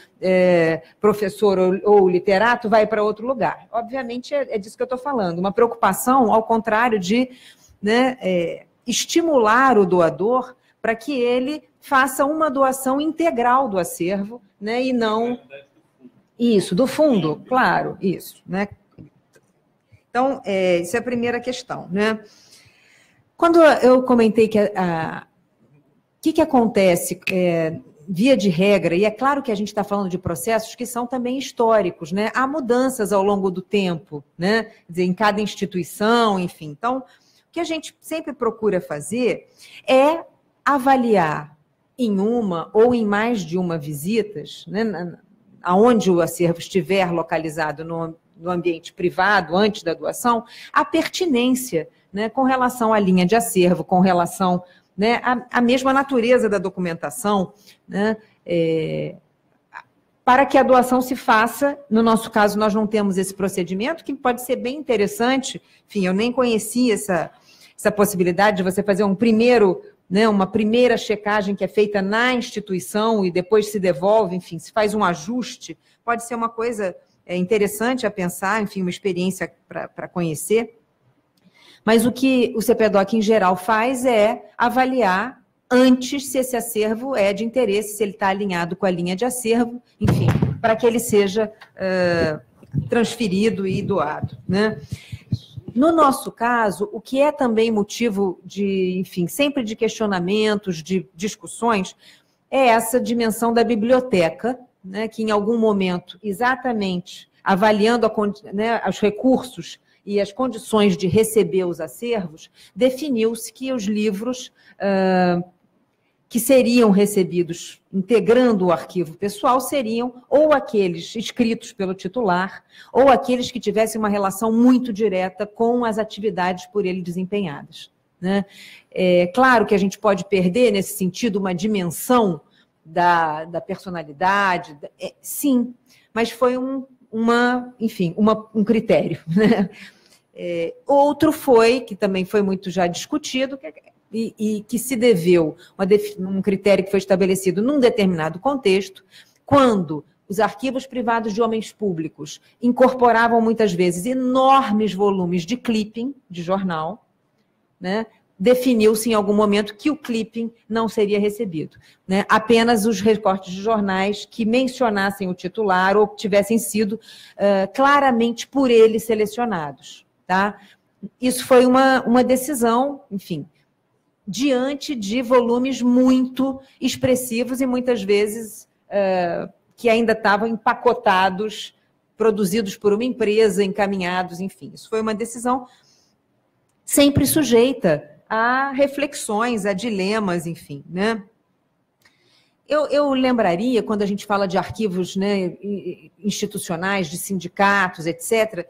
professor ou literato vai para outro lugar. Obviamente, é disso que eu estou falando. Uma preocupação, ao contrário de estimular o doador para que ele faça uma doação integral do acervo, né, e não... Isso, do fundo, claro, isso, né? Então, isso é a primeira questão, né? Quando eu comentei que que acontece, via de regra, e é claro que a gente está falando de processos que são também históricos, né? Há mudanças ao longo do tempo, né? Quer dizer, em cada instituição, enfim. Então, o que a gente sempre procura fazer é avaliar em uma ou em mais de uma visitas, né, aonde o acervo estiver localizado no ambiente privado, antes da doação, a pertinência, né, com relação à linha de acervo, com relação, né, à mesma natureza da documentação, né, para que a doação se faça. No nosso caso, nós não temos esse procedimento, que pode ser bem interessante. Enfim, eu nem conhecia essa possibilidade de você fazer uma primeira checagem que é feita na instituição e depois se devolve, enfim, se faz um ajuste. Pode ser uma coisa interessante a pensar, enfim, uma experiência para conhecer. Mas o que o CPDOC, em geral, faz é avaliar antes se esse acervo é de interesse, se ele está alinhado com a linha de acervo, enfim, para que ele seja transferido e doado, né? No nosso caso, o que é também motivo de, enfim, sempre de questionamentos, de discussões, é essa dimensão da biblioteca, né, que em algum momento, exatamente avaliando os recursos e as condições de receber os acervos, definiu-se que os livros que seriam recebidos integrando o arquivo pessoal seriam ou aqueles escritos pelo titular ou aqueles que tivessem uma relação muito direta com as atividades por ele desempenhadas, né? É claro que a gente pode perder, nesse sentido, uma dimensão da personalidade, sim, mas foi um critério, né? Outro foi, que também foi muito já discutido, e que se deveu um critério que foi estabelecido num determinado contexto, quando os arquivos privados de homens públicos incorporavam muitas vezes enormes volumes de clipping de jornal, né? Definiu-se em algum momento que o clipping não seria recebido, né? Apenas os recortes de jornais que mencionassem o titular ou que tivessem sido claramente por ele selecionados, tá? Isso foi uma decisão, enfim, diante de volumes muito expressivos e muitas vezes que ainda estavam empacotados, produzidos por uma empresa, encaminhados, enfim. Isso foi uma decisão sempre sujeita a reflexões, a dilemas, enfim, né? Eu lembraria, quando a gente fala de arquivos, né, institucionais, de sindicatos, etc.,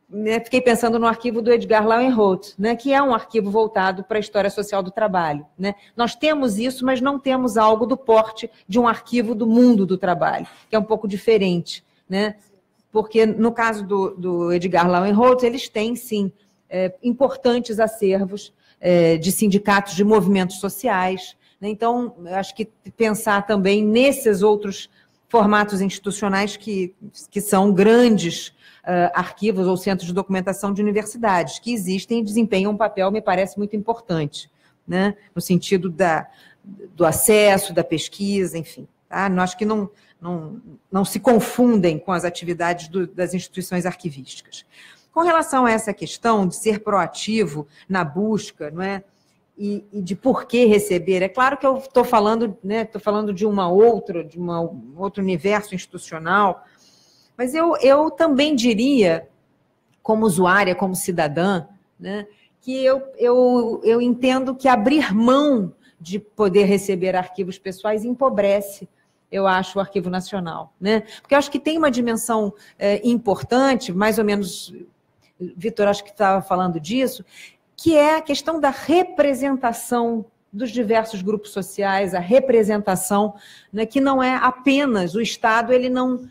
né, fiquei pensando no arquivo do Edgar Lauenroth, né, que é um arquivo voltado para a história social do trabalho, né? Nós temos isso, mas não temos algo do porte de um arquivo do mundo do trabalho, que é um pouco diferente, né? Porque, no caso do Edgar Lauenroth, eles têm, sim, importantes acervos de sindicatos, de movimentos sociais, né? Então, eu acho que pensar também nesses outros formatos institucionais que são grandes arquivos ou centros de documentação de universidades, que existem e desempenham um papel, me parece, muito importante, né? No sentido do acesso, da pesquisa, enfim. Tá? Acho que não se confundem com as atividades das instituições arquivísticas. Com relação a essa questão de ser proativo na busca, não é? E de por que receber, é claro que eu estou falando, né, de um outro universo institucional, mas eu também diria, como usuária, como cidadã, né, que eu entendo que abrir mão de poder receber arquivos pessoais empobrece, eu acho, o Arquivo Nacional, né? Porque eu acho que tem uma dimensão importante, mais ou menos, Vitor, acho que estava falando disso, que é a questão da representação dos diversos grupos sociais, a representação, né, que não é apenas o Estado, ele não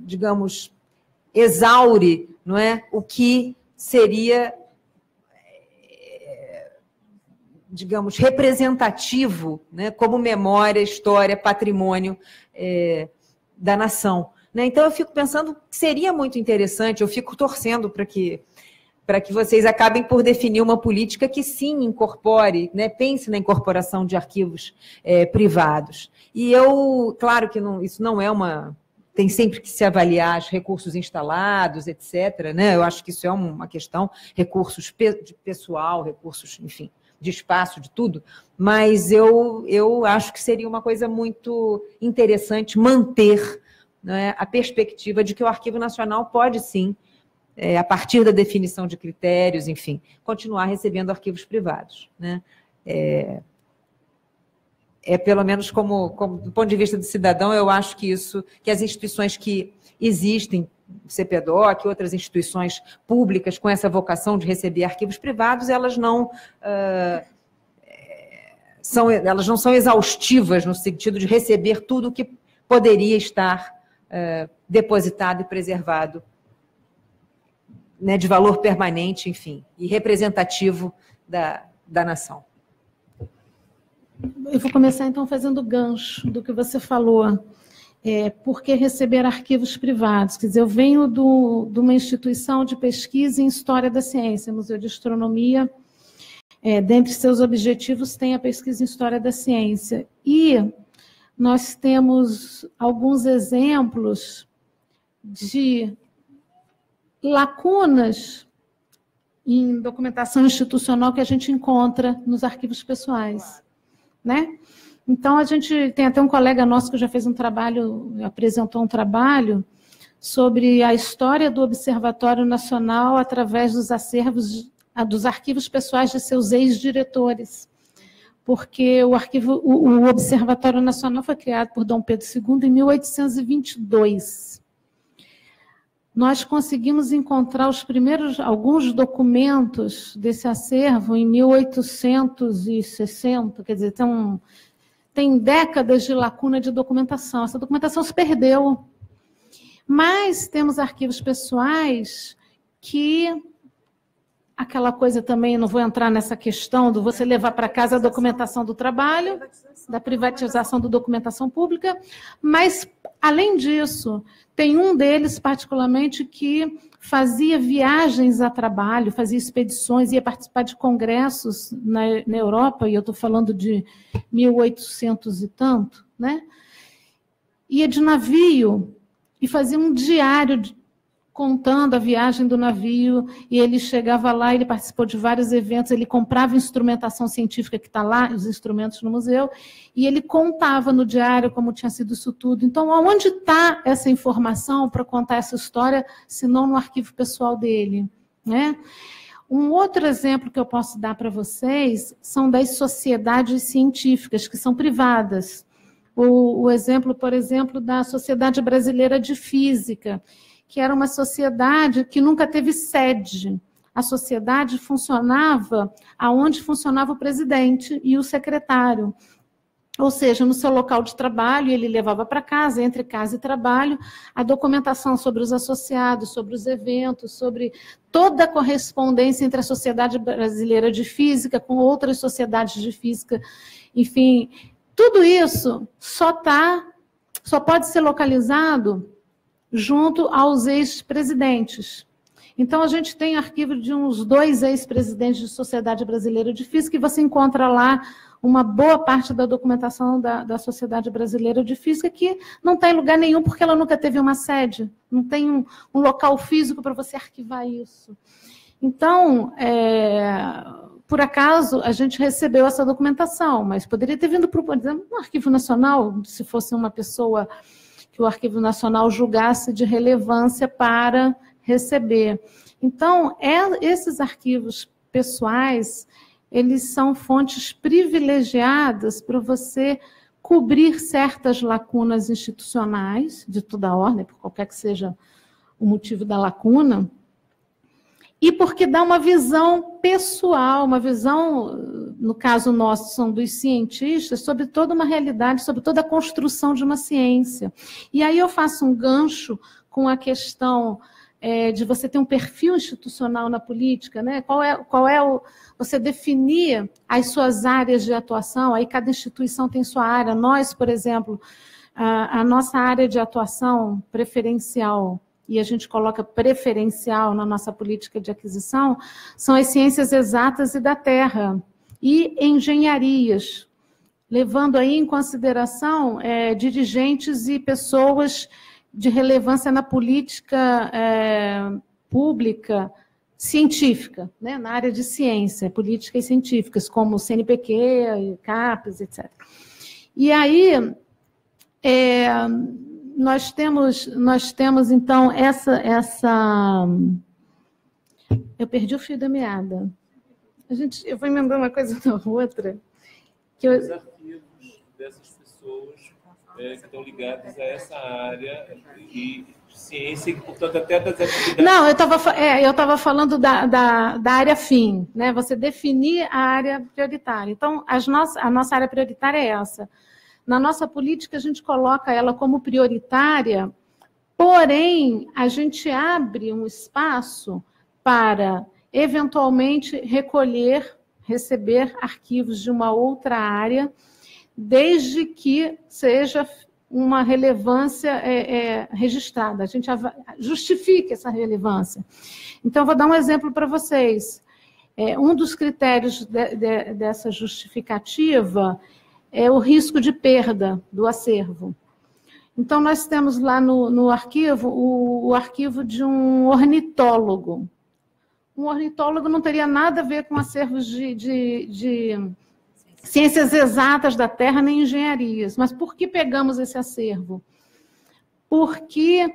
digamos, exaure, não é, o que seria, digamos, representativo, né, como memória, história, patrimônio da nação, né? Então, eu fico pensando que seria muito interessante, eu fico torcendo para que para que vocês acabem por definir uma política que sim incorpore, né, pense na incorporação de arquivos privados. E eu, claro que isso não é uma... Tem sempre que se avaliar os recursos instalados, etc., né? Eu acho que isso é uma questão, recursos de pessoal, recursos, enfim, de espaço, de tudo, mas eu acho que seria uma coisa muito interessante manter, né, a perspectiva de que o Arquivo Nacional pode, sim, a partir da definição de critérios, enfim, continuar recebendo arquivos privados, né? Pelo menos como do ponto de vista do cidadão, eu acho que as instituições que existem, CPDOC, outras instituições públicas com essa vocação de receber arquivos privados, elas não são exaustivas no sentido de receber tudo o que poderia estar depositado e preservado, né, de valor permanente, enfim, e representativo da nação. Eu vou começar, então, fazendo gancho do que você falou. Por que receber arquivos privados? Quer dizer, eu venho de uma instituição de pesquisa em História da Ciência, Museu de Astronomia. Dentre seus objetivos tem a pesquisa em História da Ciência. E nós temos alguns exemplos de lacunas em documentação institucional que a gente encontra nos arquivos pessoais, né? Então, a gente tem até um colega nosso que já fez um trabalho, apresentou um trabalho sobre a história do Observatório Nacional através dos acervos, dos arquivos pessoais de seus ex-diretores. Porque o Observatório Nacional foi criado por Dom Pedro II em 1822. Nós conseguimos encontrar alguns documentos desse acervo em 1860, quer dizer, tem décadas de lacuna de documentação. Essa documentação se perdeu. Mas temos arquivos pessoais que... Aquela coisa também, não vou entrar nessa questão do você levar para casa a documentação do trabalho, da privatização da documentação pública, mas, além disso, tem um deles, particularmente, que fazia viagens a trabalho, fazia expedições, ia participar de congressos na Europa, e eu estou falando de 1800 e tanto, né? Ia de navio e fazia um diário contando a viagem do navio, e ele chegava lá, ele participou de vários eventos, ele comprava instrumentação científica que está lá, os instrumentos no museu, e ele contava no diário como tinha sido isso tudo. Então, onde está essa informação para contar essa história, se não no arquivo pessoal dele, né? Um outro exemplo que eu posso dar para vocês são das sociedades científicas, que são privadas. O exemplo, por exemplo, da Sociedade Brasileira de Física, que era uma sociedade que nunca teve sede. A sociedade funcionava aonde funcionava o presidente e o secretário. Ou seja, no seu local de trabalho, ele levava para casa, entre casa e trabalho, a documentação sobre os associados, sobre os eventos, sobre toda a correspondência entre a Sociedade Brasileira de Física com outras sociedades de física. Enfim, tudo isso só pode ser localizado junto aos ex-presidentes. Então, a gente tem arquivo de uns 2 ex-presidentes de Sociedade Brasileira de Física, e você encontra lá uma boa parte da documentação da Sociedade Brasileira de Física, que não tem lugar nenhum, porque ela nunca teve uma sede, não tem um local físico para você arquivar isso. Então, por acaso, a gente recebeu essa documentação, mas poderia ter vindo, por exemplo, no Arquivo Nacional, se fosse uma pessoa que o Arquivo Nacional julgasse de relevância para receber. Então, esses arquivos pessoais, eles são fontes privilegiadas para você cobrir certas lacunas institucionais, de toda a ordem, por qualquer que seja o motivo da lacuna, e porque dá uma visão pessoal, uma visão, no caso nosso, são dos cientistas, sobre toda uma realidade, sobre toda a construção de uma ciência. E aí eu faço um gancho com a questão de você ter um perfil institucional na política, né? Você definir as suas áreas de atuação, aí cada instituição tem sua área. Nós, por exemplo, a nossa área de atuação preferencial e a gente coloca preferencial na nossa política de aquisição, são as ciências exatas e da terra, e engenharias, levando aí em consideração dirigentes e pessoas de relevância na política pública científica, né, na área de ciência, política e científicas, como o CNPq, CAPES, etc. E aí, nós temos então, eu perdi o fio da meada. Eu vou emendar uma coisa na outra. Os arquivos dessas pessoas que estão ligadas a essa área e ciência, e, portanto, até das atividades... Não, eu estava falando da área fim, né? Você definir a área prioritária. Então, a nossa área prioritária é essa. Na nossa política, a gente coloca ela como prioritária, porém, a gente abre um espaço para, eventualmente, receber arquivos de uma outra área, desde que seja uma relevância registrada. A gente justifica essa relevância. Então, vou dar um exemplo para vocês. Um dos critérios dessa justificativa é o risco de perda do acervo. Então, nós temos lá no arquivo o arquivo de um ornitólogo. Um ornitólogo não teria nada a ver com acervos de ciências exatas da terra nem engenharias. Mas por que pegamos esse acervo? Porque,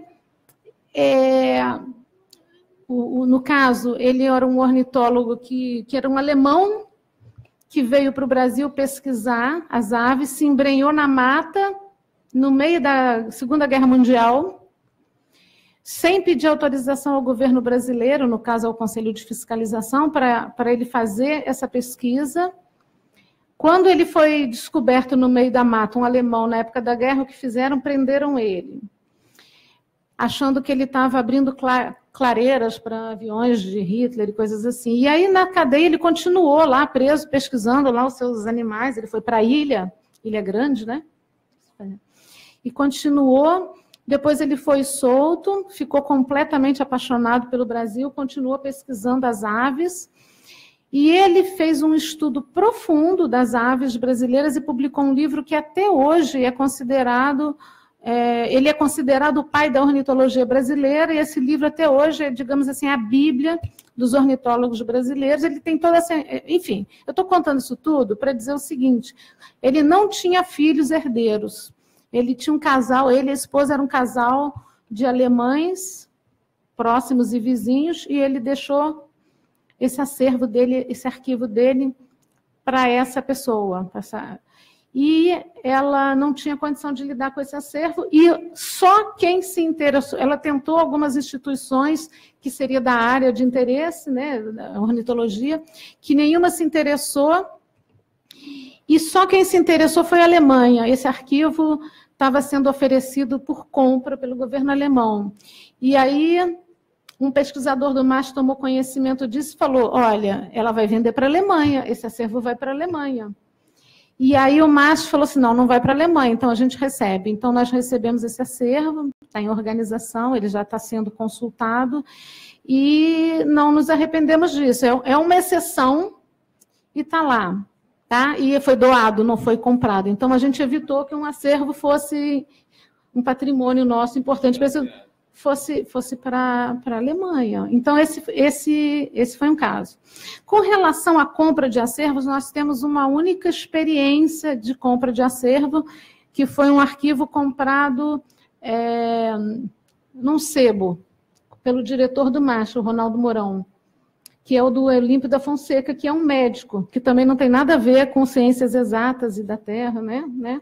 no caso, ele era um ornitólogo que era um alemão que veio para o Brasil pesquisar as aves, se embrenhou na mata no meio da Segunda Guerra Mundial, sem pedir autorização ao governo brasileiro, no caso ao Conselho de Fiscalização, para ele fazer essa pesquisa. Quando ele foi descoberto no meio da mata, um alemão, na época da guerra, o que fizeram? Prenderam ele, achando que ele estava abrindo clareiras para aviões de Hitler e coisas assim. E aí, na cadeia, ele continuou lá, preso, pesquisando lá os seus animais. Ele foi para a Ilha Grande, né? E continuou. Depois ele foi solto, ficou completamente apaixonado pelo Brasil, continuou pesquisando as aves. E ele fez um estudo profundo das aves brasileiras e publicou um livro que até hoje é considerado, ele é considerado o pai da ornitologia brasileira, e esse livro até hoje é, digamos assim, a Bíblia dos ornitólogos brasileiros. Ele tem toda essa... Enfim, eu estou contando isso tudo para dizer o seguinte: ele não tinha filhos herdeiros, ele tinha um casal, ele e a esposa eram um casal de alemães próximos e vizinhos, e ele deixou esse acervo dele, esse arquivo dele, para essa pessoa. E ela não tinha condição de lidar com esse acervo, e só quem se interessou, ela tentou algumas instituições que seria da área de interesse, né, da ornitologia, que nenhuma se interessou, e só quem se interessou foi a Alemanha. Esse arquivo estava sendo oferecido por compra pelo governo alemão. E aí um pesquisador do MASP tomou conhecimento disso e falou: olha, ela vai vender para a Alemanha, esse acervo vai para a Alemanha. E aí o MASP falou assim: não vai para a Alemanha, então a gente recebe. Então nós recebemos esse acervo, está em organização, ele já está sendo consultado, e não nos arrependemos disso. É uma exceção e está lá. Tá? E foi doado, não foi comprado. Então a gente evitou que um acervo fosse um patrimônio nosso importante, fosse para a Alemanha. Então, esse foi um caso. Com relação à compra de acervos, nós temos uma única experiência de compra de acervo, que foi um arquivo comprado num sebo, pelo diretor do MASP, o Ronaldo Mourão, que é o do Olímpio da Fonseca, que é um médico, que também não tem nada a ver com ciências exatas e da terra, né?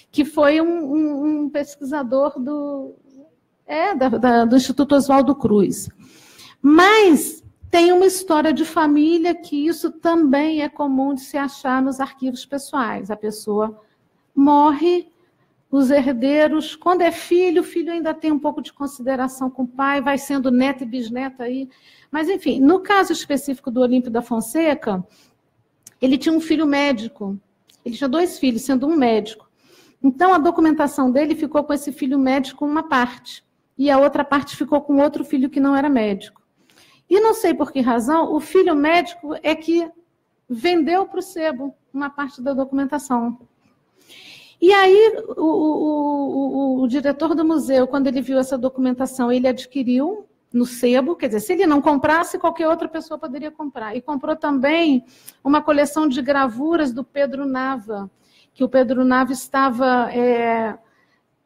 Que foi um pesquisador do Instituto Oswaldo Cruz. Mas tem uma história de família que isso também é comum de se achar nos arquivos pessoais. A pessoa morre, os herdeiros, quando é filho, o filho ainda tem um pouco de consideração com o pai, vai sendo neto e bisneto aí. Mas, enfim, no caso específico do Olímpio da Fonseca, ele tinha um filho médico. Ele tinha 2 filhos, sendo um médico. Então, a documentação dele ficou com esse filho médico uma parte. e a outra parte ficou com outro filho que não era médico. E não sei por que razão, o filho médico é que vendeu para o sebo uma parte da documentação. E aí, o diretor do museu, quando ele viu essa documentação, ele adquiriu no sebo, quer dizer, se ele não comprasse, qualquer outra pessoa poderia comprar. E comprou também uma coleção de gravuras do Pedro Nava, que o Pedro Nava estava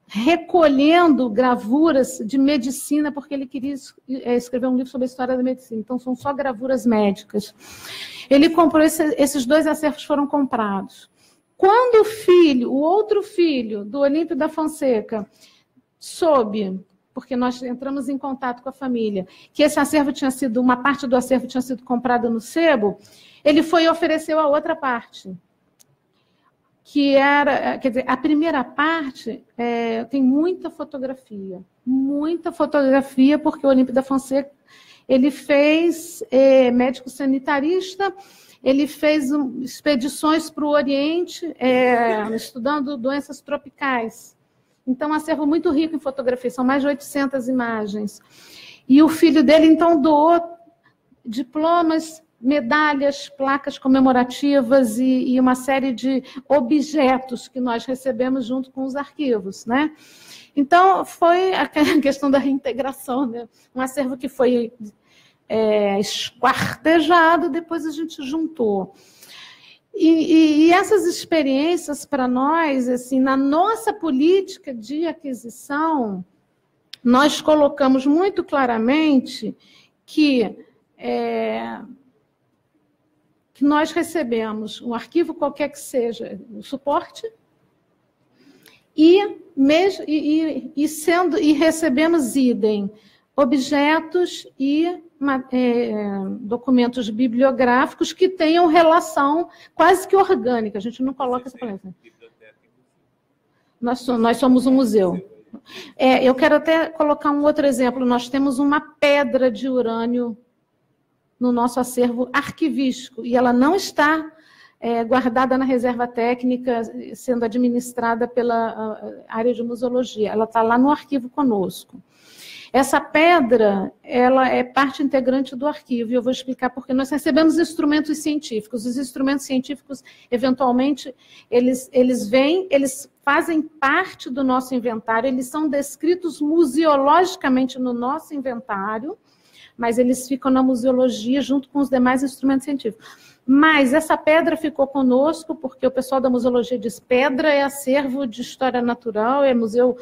recolhendo gravuras de medicina, porque ele queria escrever um livro sobre a história da medicina. Então, são só gravuras médicas. Ele comprou, esses 2 acervos foram comprados. Quando o outro filho do Olímpio da Fonseca soube, porque nós entramos em contato com a família, que esse acervo tinha sido, uma parte do acervo tinha sido comprada no sebo, ele foi e ofereceu a outra parte. Que era, quer dizer, a primeira parte tem muita fotografia, porque o Olímpio da Fonseca, ele fez médico sanitarista, ele fez expedições para o Oriente, estudando doenças tropicais. Então, um acervo muito rico em fotografia, são mais de 800 imagens. E o filho dele, então, doou diplomas, medalhas, placas comemorativas e uma série de objetos que nós recebemos junto com os arquivos, né? Então, foi a questão da reintegração, né? Um acervo que foi esquartejado, depois a gente juntou. E essas experiências, para nós, assim, na nossa política de aquisição, nós colocamos muito claramente que nós recebemos um arquivo qualquer que seja o suporte e recebemos idem objetos e documentos bibliográficos que tenham relação quase que orgânica. A gente não coloca essa palavra. Nós somos um museu. Eu quero até colocar um outro exemplo. Nós temos uma pedra de urânio no nosso acervo arquivístico, e ela não está guardada na reserva técnica, sendo administrada pela área de museologia. Ela está lá no arquivo conosco. Essa pedra, ela é parte integrante do arquivo, e eu vou explicar porque nós recebemos instrumentos científicos. Os instrumentos científicos, eventualmente, eles vêm, eles fazem parte do nosso inventário, eles são descritos museologicamente no nosso inventário, mas eles ficam na museologia junto com os demais instrumentos científicos. Mas essa pedra ficou conosco, porque o pessoal da museologia diz: pedra é acervo de história natural, é museu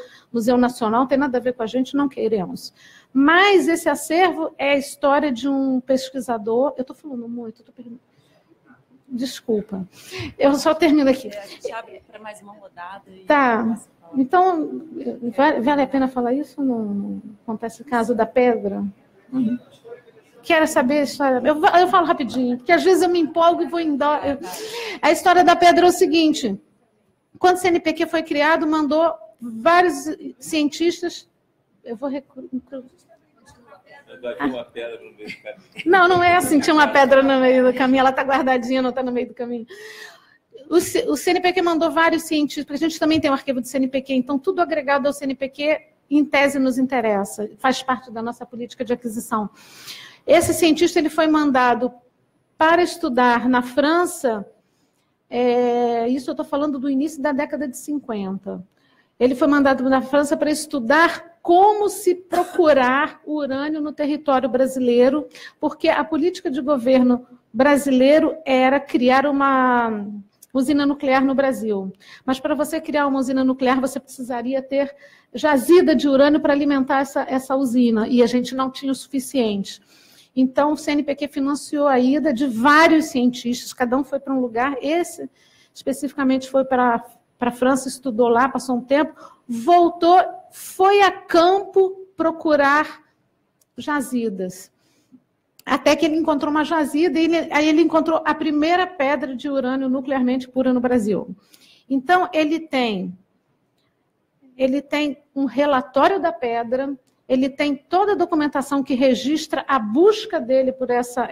nacional, não tem nada a ver com a gente, não queremos. Mas esse acervo é a história de um pesquisador. Eu estou falando muito, desculpa. Eu só termino aqui. A gente abre para mais uma rodada. Tá. Então, vale a pena falar isso? Não acontece o caso da pedra? Quero saber a história. Eu falo rapidinho, porque às vezes eu me empolgo e vou embora. A história da pedra é o seguinte: quando o CNPq foi criado, mandou vários cientistas. Eu vou uma pedra no meio do caminho. Não é assim, tinha uma pedra no meio do caminho, ela está guardadinha, não está no meio do caminho. O CNPq mandou vários cientistas, porque a gente também tem um arquivo do CNPq, então tudo agregado ao CNPq, em tese, nos interessa, faz parte da nossa política de aquisição. Esse cientista ele foi mandado para estudar na França, isso eu estou falando do início da década de 50. Ele foi mandado na França para estudar como se procurar urânio no território brasileiro, porque a política de governo brasileiro era criar uma usina nuclear no Brasil. Mas para você criar uma usina nuclear, você precisaria ter jazida de urânio para alimentar essa usina, e a gente não tinha o suficiente. Então, o CNPq financiou a ida de vários cientistas, cada um foi para um lugar, esse especificamente foi para a França, estudou lá, passou um tempo, voltou, foi a campo procurar jazidas. Até que ele encontrou uma jazida, e aí ele encontrou a primeira pedra de urânio nuclearmente pura no Brasil. Então, ele tem um relatório da pedra, ele tem toda a documentação que registra a busca dele por essas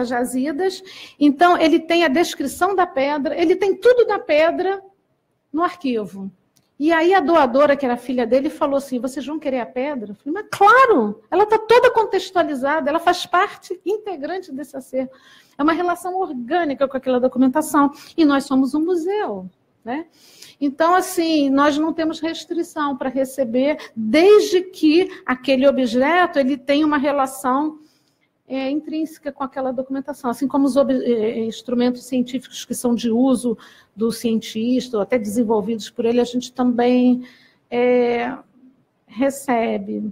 jazidas. Então, ele tem a descrição da pedra, ele tem tudo da pedra no arquivo. E aí a doadora, que era filha dele, falou assim, vocês vão querer a pedra? Eu falei, mas claro, ela está toda contextualizada, ela faz parte integrante desse acervo. É uma relação orgânica com aquela documentação. E nós somos um museu, né? Então, assim, nós não temos restrição para receber, desde que aquele objeto ele tenha uma relação intrínseca com aquela documentação, assim como os instrumentos científicos que são de uso do cientista, ou até desenvolvidos por ele, a gente também recebe.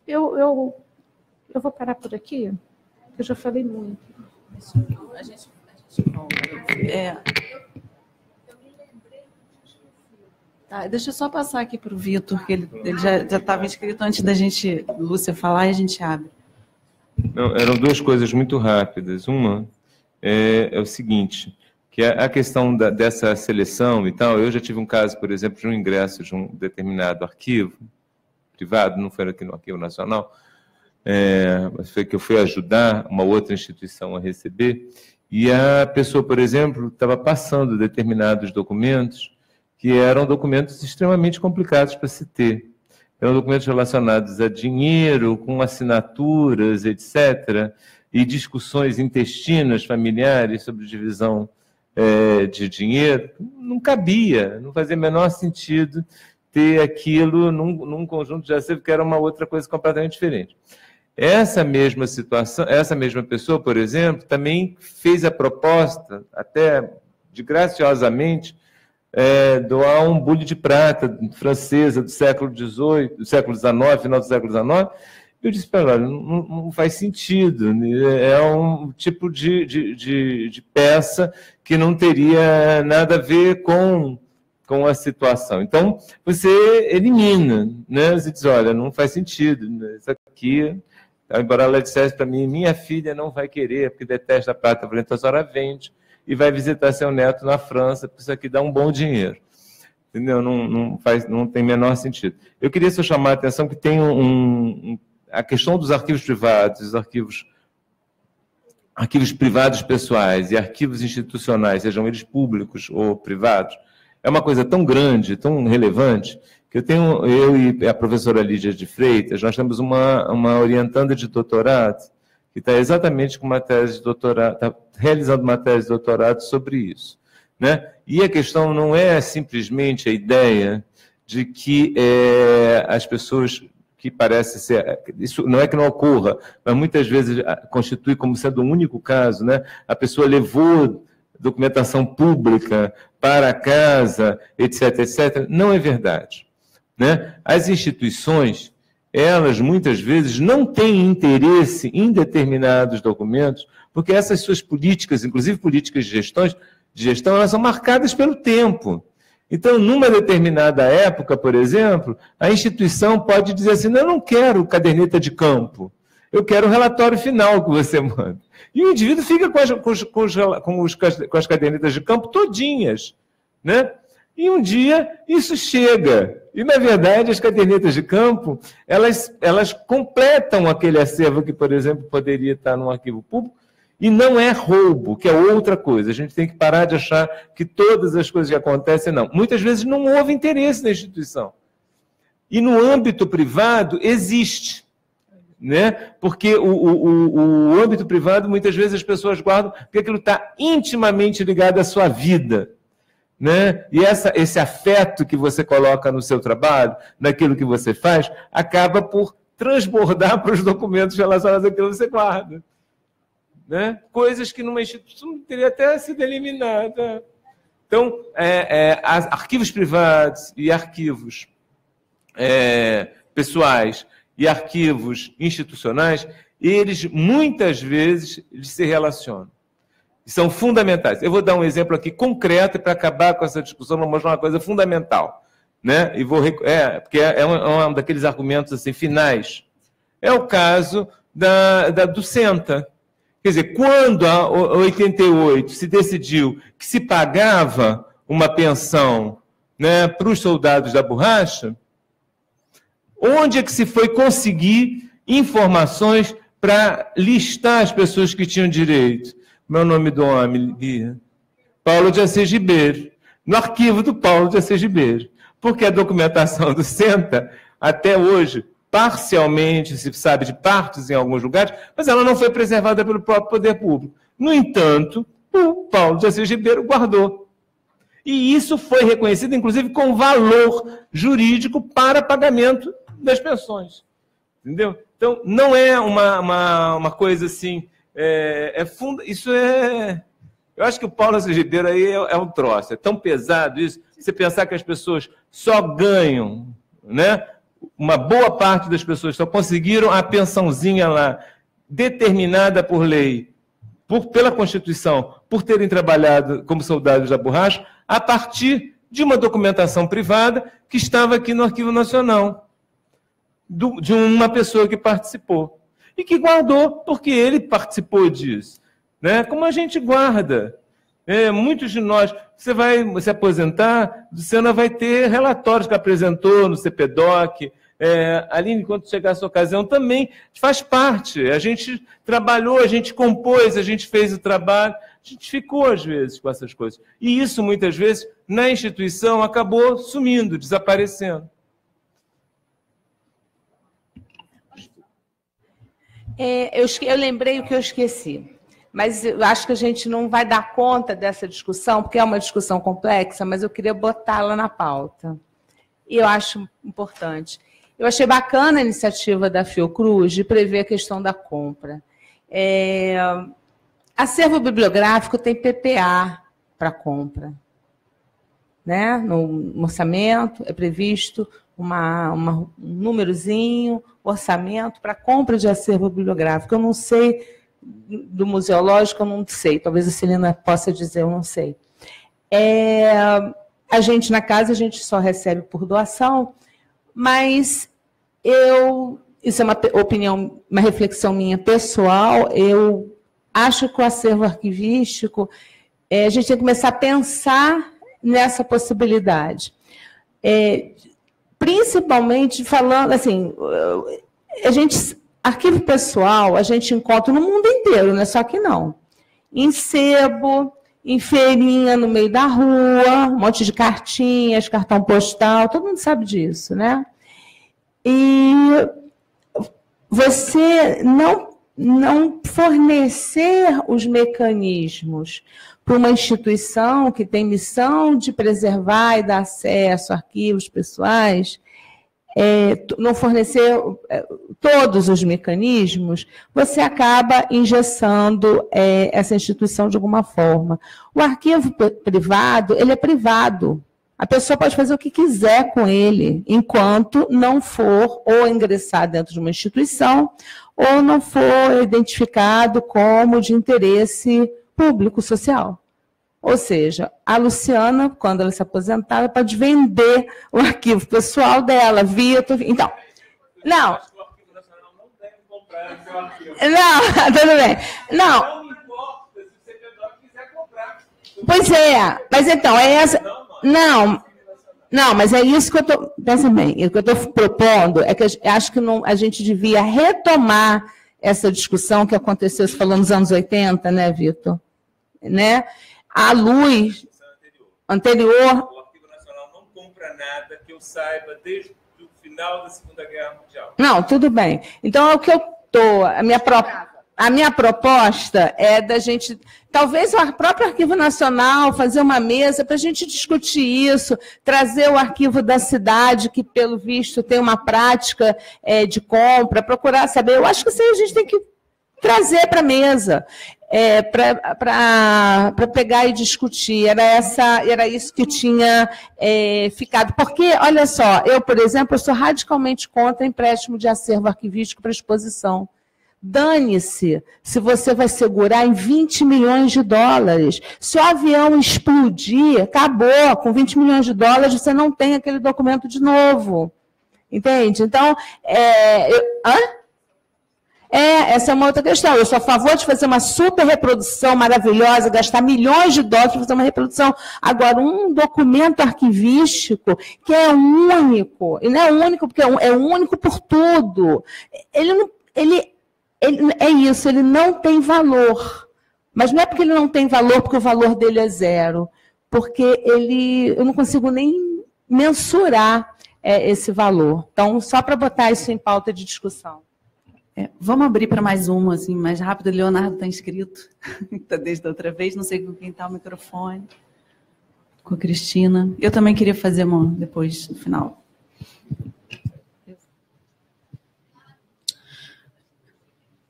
Eu vou parar por aqui, porque eu já falei muito. A gente volta. Tá, deixa eu só passar aqui para o Vitor, que ele já estava inscrito antes da gente, Lúcia, falar, e a gente abre. Não, eram duas coisas muito rápidas. Uma é o seguinte, que a questão dessa seleção e tal, eu já tive um caso, por exemplo, de um ingresso de um determinado arquivo privado, não foi aqui no Arquivo Nacional, mas foi que eu fui ajudar uma outra instituição a receber, e a pessoa, por exemplo, estava passando determinados documentos que eram documentos extremamente complicados para se ter. Eram documentos relacionados a dinheiro, com assinaturas, etc., e discussões intestinas familiares sobre divisão de dinheiro. Não cabia, não fazia o menor sentido ter aquilo num conjunto de acervo que era uma outra coisa completamente diferente. Essa mesma situação, essa mesma pessoa, por exemplo, também fez a proposta, até de graciosamente, doar um bule de prata francesa do século XVIII, do século XIX, final do século XIX. Eu disse para ela, não faz sentido, é um tipo de peça que não teria nada a ver com a situação. Então, você elimina, né? Você diz, olha, não faz sentido, né? Isso aqui, embora ela dissesse para mim, minha filha não vai querer, porque detesta a prata, então a senhora vende e vai visitar seu neto na França, porque isso aqui dá um bom dinheiro. Entendeu? Não tem menor sentido. Eu queria só chamar a atenção que tem a questão dos arquivos privados, os arquivos privados pessoais e arquivos institucionais, sejam eles públicos ou privados, é uma coisa tão grande, tão relevante, que eu e a professora Lídia de Freitas, nós temos uma orientanda de doutorado que está exatamente com uma tese de doutorado, está realizando uma tese de doutorado sobre isso, né? E a questão não é simplesmente a ideia de que as pessoas que parece ser... Isso não é que não ocorra, mas muitas vezes constitui como sendo um único caso, né? A pessoa levou documentação pública para casa, etc., etc. Não é verdade, né? As instituições, elas muitas vezes não têm interesse em determinados documentos, porque essas suas políticas, inclusive políticas de gestão, elas são marcadas pelo tempo. Então, numa determinada época, por exemplo, a instituição pode dizer assim, eu não quero caderneta de campo, eu quero o relatório final que você manda. E o indivíduo fica com as cadernetas de campo todinhas, né? E um dia isso chega. E, na verdade, as cadernetas de campo, elas completam aquele acervo que, por exemplo, poderia estar num arquivo público, e não é roubo, que é outra coisa. A gente tem que parar de achar que todas as coisas que acontecem, não. Muitas vezes não houve interesse na instituição. E no âmbito privado existe, né? Porque o âmbito privado, muitas vezes as pessoas guardam, porque aquilo está intimamente ligado à sua vida, né? E esse afeto que você coloca no seu trabalho, naquilo que você faz, acaba por transbordar para os documentos relacionados àquilo que você guarda. Né? Coisas que numa instituição teria até sido eliminada. Então, arquivos privados e arquivos pessoais e arquivos institucionais, eles muitas vezes se relacionam. E são fundamentais. Eu vou dar um exemplo aqui concreto para acabar com essa discussão, vou mostrar uma coisa fundamental. Né? E porque é um daqueles argumentos assim, finais. É o caso do Senta. Quer dizer, quando, em 88, se decidiu que se pagava uma pensão, né, para os soldados da borracha, onde é que se foi conseguir informações para listar as pessoas que tinham direito? Meu nome do homem, Paulo de Assis Ribeiro. No arquivo do Paulo de Assis Ribeiro. porque a documentação do SENTA, até hoje, parcialmente, se sabe de partes em alguns lugares, mas ela não foi preservada pelo próprio poder público. No entanto, o Paulo de Assis Ribeiro guardou. E isso foi reconhecido, inclusive, com valor jurídico para pagamento das pensões. Entendeu? Então, não é uma coisa assim... Isso é... Eu acho que o Paulo Assis Ribeiro aí é um troço. É tão pesado isso. Você pensar que as pessoas só ganham, né? Uma boa parte das pessoas só conseguiram a pensãozinha lá, determinada por lei, pela Constituição, por terem trabalhado como soldados da borracha, a partir de uma documentação privada que estava aqui no Arquivo Nacional, de uma pessoa que participou. E que guardou, porque ele participou disso. Né? Como a gente guarda. Muitos de nós, você vai se aposentar, você não vai ter relatórios que apresentou no CPDOC. Aline, quando chegar a sua ocasião, também faz parte. A gente trabalhou, a gente compôs, a gente fez o trabalho, a gente ficou, às vezes, com essas coisas. E isso, muitas vezes, na instituição, acabou sumindo, desaparecendo. Eu lembrei o que eu esqueci. Mas eu acho que a gente não vai dar conta dessa discussão, porque é uma discussão complexa, mas eu queria botá-la na pauta. E eu acho importante. Eu achei bacana a iniciativa da Fiocruz de prever a questão da compra. Acervo bibliográfico tem PPA para compra. Né? No orçamento é previsto um númerozinho, orçamento para compra de acervo bibliográfico. Eu não sei... do museológico, eu não sei. Talvez a Celina possa dizer, eu não sei. A gente, na casa, a gente só recebe por doação, mas isso é uma opinião, uma reflexão minha pessoal, eu acho que o acervo arquivístico, a gente tem que começar a pensar nessa possibilidade. Principalmente falando, assim, arquivo pessoal a gente encontra no mundo inteiro, não é só aqui não. Em sebo, em feirinha no meio da rua, um monte de cartinhas, cartão postal, todo mundo sabe disso, né? E você não fornecer os mecanismos para uma instituição que tem missão de preservar e dar acesso a arquivos pessoais, não fornecer todos os mecanismos, você acaba engessando essa instituição de alguma forma. O arquivo privado, ele é privado. A pessoa pode fazer o que quiser com ele, enquanto não for ou ingressar dentro de uma instituição, ou não for identificado como de interesse público social. Ou seja, a Luciana, quando ela se aposentar, ela pode vender o arquivo pessoal dela, Vitor. Então, não. Não, tudo bem. Não. Pois é, mas então, Não, mas é isso que eu estou... Pensa bem, o que eu estou propondo é que acho que a gente devia retomar essa discussão que aconteceu, você falou nos anos 80, né, Vitor? Né? À luz anterior... O Arquivo Nacional não compra nada que eu saiba desde o final da Segunda Guerra Mundial. Não, tudo bem. Então, é o que eu estou... A minha proposta é da gente, talvez o próprio Arquivo Nacional, fazer uma mesa para a gente discutir isso, trazer o arquivo da cidade, que, pelo visto, tem uma prática de compra, procurar saber. Eu acho que isso aí a gente tem que trazer para a mesa, para pegar e discutir. Era isso que tinha ficado. Porque, olha só, eu, por exemplo, eu sou radicalmente contra empréstimo de acervo arquivístico para exposição. Dane-se se você vai segurar em 20 milhões de dólares. Se o avião explodir, acabou. Com 20 milhões de dólares, você não tem aquele documento de novo. Entende? Então, essa é uma outra questão. Eu sou a favor de fazer uma super reprodução maravilhosa, gastar milhões de dólares para fazer uma reprodução. Agora, um documento arquivístico que é único, e não é único porque é único por tudo. Ele não tem valor. Mas não é porque ele não tem valor, porque o valor dele é zero. Porque eu não consigo nem mensurar esse valor. Então, só para botar isso em pauta de discussão. Vamos abrir para mais uma, assim, mais rápido. O Leonardo está inscrito, está desde a outra vez, não sei com quem está o microfone. Com a Cristina. Eu também queria fazer uma depois, no final.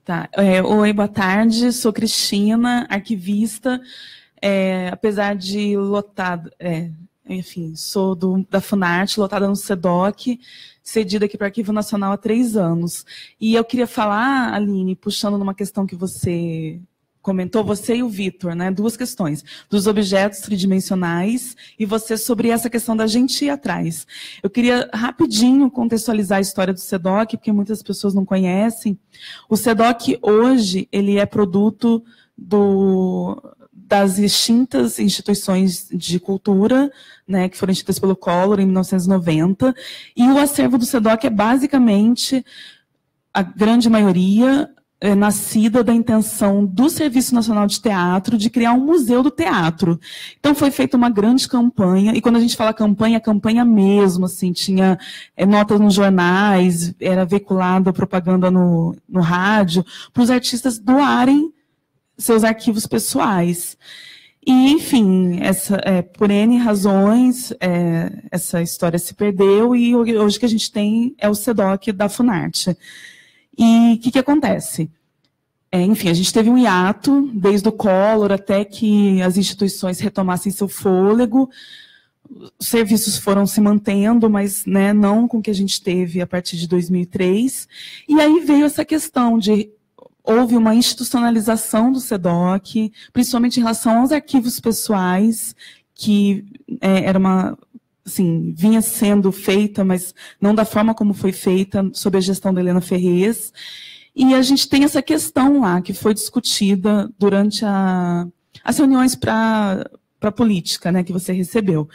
Tá. Oi, boa tarde, sou Cristina, arquivista. Apesar de lotada, enfim, sou da Funarte, lotada no SEDOC, cedida aqui para o Arquivo Nacional há 3 anos. E eu queria falar, Aline, puxando numa questão que você comentou, você e o Vitor, né? 2 questões, dos objetos tridimensionais e você sobre essa questão da gente ir atrás. Eu queria rapidinho contextualizar a história do SEDOC, porque muitas pessoas não conhecem. O SEDOC hoje, ele é produto das extintas instituições de cultura, né, que foram extintas pelo Collor em 1990, e o acervo do SEDOC é basicamente, a grande maioria, nascida da intenção do Serviço Nacional de Teatro de criar um museu do teatro. Então foi feita uma grande campanha, e quando a gente fala campanha, é campanha mesmo, assim, tinha notas nos jornais, era veiculada propaganda no rádio, para os artistas doarem seus arquivos pessoais. E, enfim, por N razões, essa história se perdeu, e hoje o que a gente tem é o SEDOC da Funarte. E o que acontece? Enfim, a gente teve um hiato, desde o Collor até que as instituições retomassem seu fôlego. Os serviços foram se mantendo, mas, né, não com o que a gente teve a partir de 2003. E aí veio essa questão de... Houve uma institucionalização do SEDOC, principalmente em relação aos arquivos pessoais, que era uma... Assim, vinha sendo feita, mas não da forma como foi feita, sob a gestão da Helena Ferrez. E a gente tem essa questão lá, que foi discutida durante as reuniões para política, né, que você recebeu,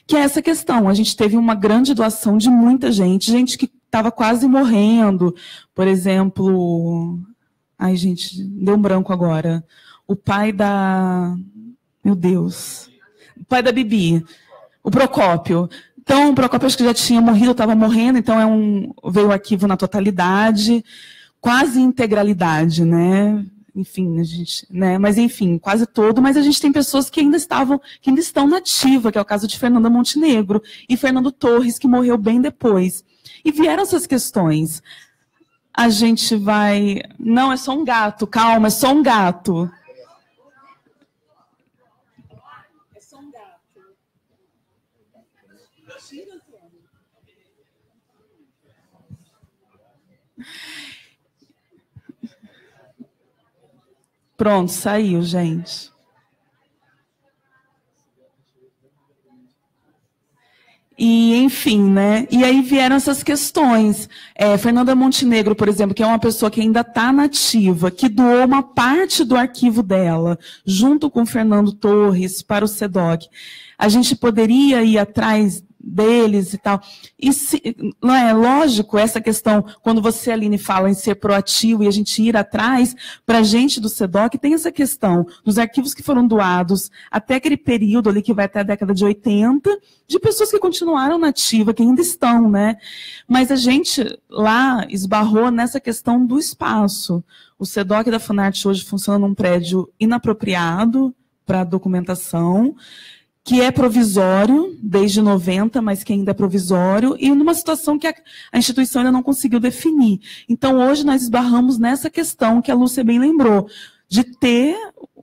que é essa questão. A gente teve uma grande doação de muita gente que estava quase morrendo. Por exemplo... Ai, gente, deu um branco agora. O pai da... Meu Deus. O pai da Bibi. O Procópio. Então, o Procópio acho que já tinha morrido, estava morrendo, então veio o arquivo na totalidade, quase integralidade, né? Enfim, a gente, né? Mas enfim, quase todo, mas a gente tem pessoas que ainda estão na ativa, que é o caso de Fernanda Montenegro e Fernando Torres, que morreu bem depois. E vieram essas questões. A gente vai... Não, é só um gato, calma, é só um gato. É só um gato. Pronto, saiu, gente. E, enfim, né? E aí vieram essas questões. Fernanda Montenegro, por exemplo, que é uma pessoa que ainda está nativa, que doou uma parte do arquivo dela, junto com Fernando Torres, para o SEDOC. A gente poderia ir atrás deles e tal. E não é lógico essa questão, quando você, Aline, fala em ser proativo e a gente ir atrás, para a gente do SEDOC, tem essa questão dos arquivos que foram doados até aquele período ali que vai até a década de 80, de pessoas que continuaram na ativa, que ainda estão, né? Mas a gente lá esbarrou nessa questão do espaço. O SEDOC da Funarte hoje funciona num prédio inapropriado para documentação, que é provisório desde 90, mas que ainda é provisório, e numa situação que a instituição ainda não conseguiu definir. Então, hoje nós esbarramos nessa questão que a Lúcia bem lembrou, de ter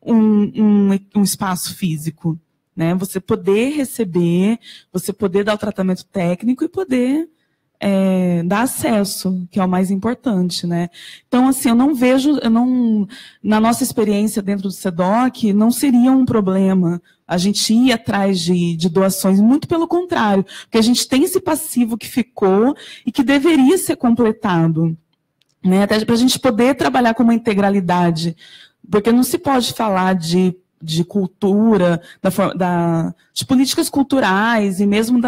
um espaço físico, né? Você poder receber, você poder dar o tratamento técnico e poder dar acesso, que é o mais importante, né? Então, assim, na nossa experiência dentro do SEDOC, não seria um problema a gente ir atrás de doações, muito pelo contrário, porque a gente tem esse passivo que ficou e que deveria ser completado, né? Até para a gente poder trabalhar com uma integralidade, porque não se pode falar de cultura, de políticas culturais e mesmo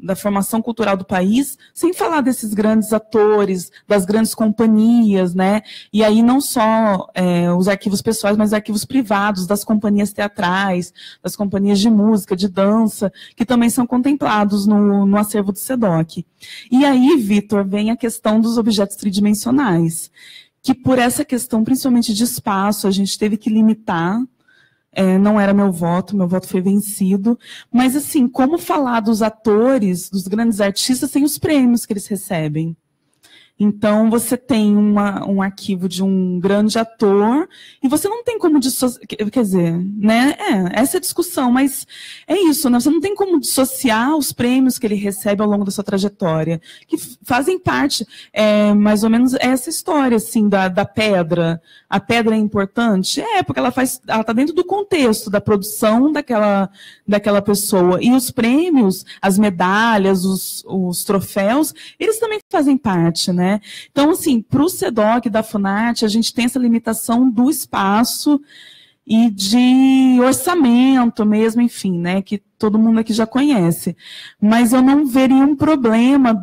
da formação cultural do país, sem falar desses grandes atores, das grandes companhias, né? E aí não só os arquivos pessoais, mas os arquivos privados, das companhias teatrais, das companhias de música, de dança, que também são contemplados no acervo do SEDOC. E aí, Vitor, vem a questão dos objetos tridimensionais, que por essa questão, principalmente de espaço, a gente teve que limitar. Não era meu voto foi vencido. Mas, assim, como falar dos atores, dos grandes artistas, sem os prêmios que eles recebem? Então, você tem um arquivo de um grande ator e você não tem como dissociar, quer dizer, né? Essa é a discussão, mas é isso, né? Você não tem como dissociar os prêmios que ele recebe ao longo da sua trajetória, que fazem parte, mais ou menos essa história, assim, da pedra. A pedra é importante? Porque ela está dentro do contexto da produção daquela pessoa. E os prêmios, as medalhas, os troféus, eles também fazem parte, né? Então, assim, para o SEDOC da Funarte, a gente tem essa limitação do espaço e de orçamento mesmo, enfim, né, que todo mundo aqui já conhece. Mas eu não veria um problema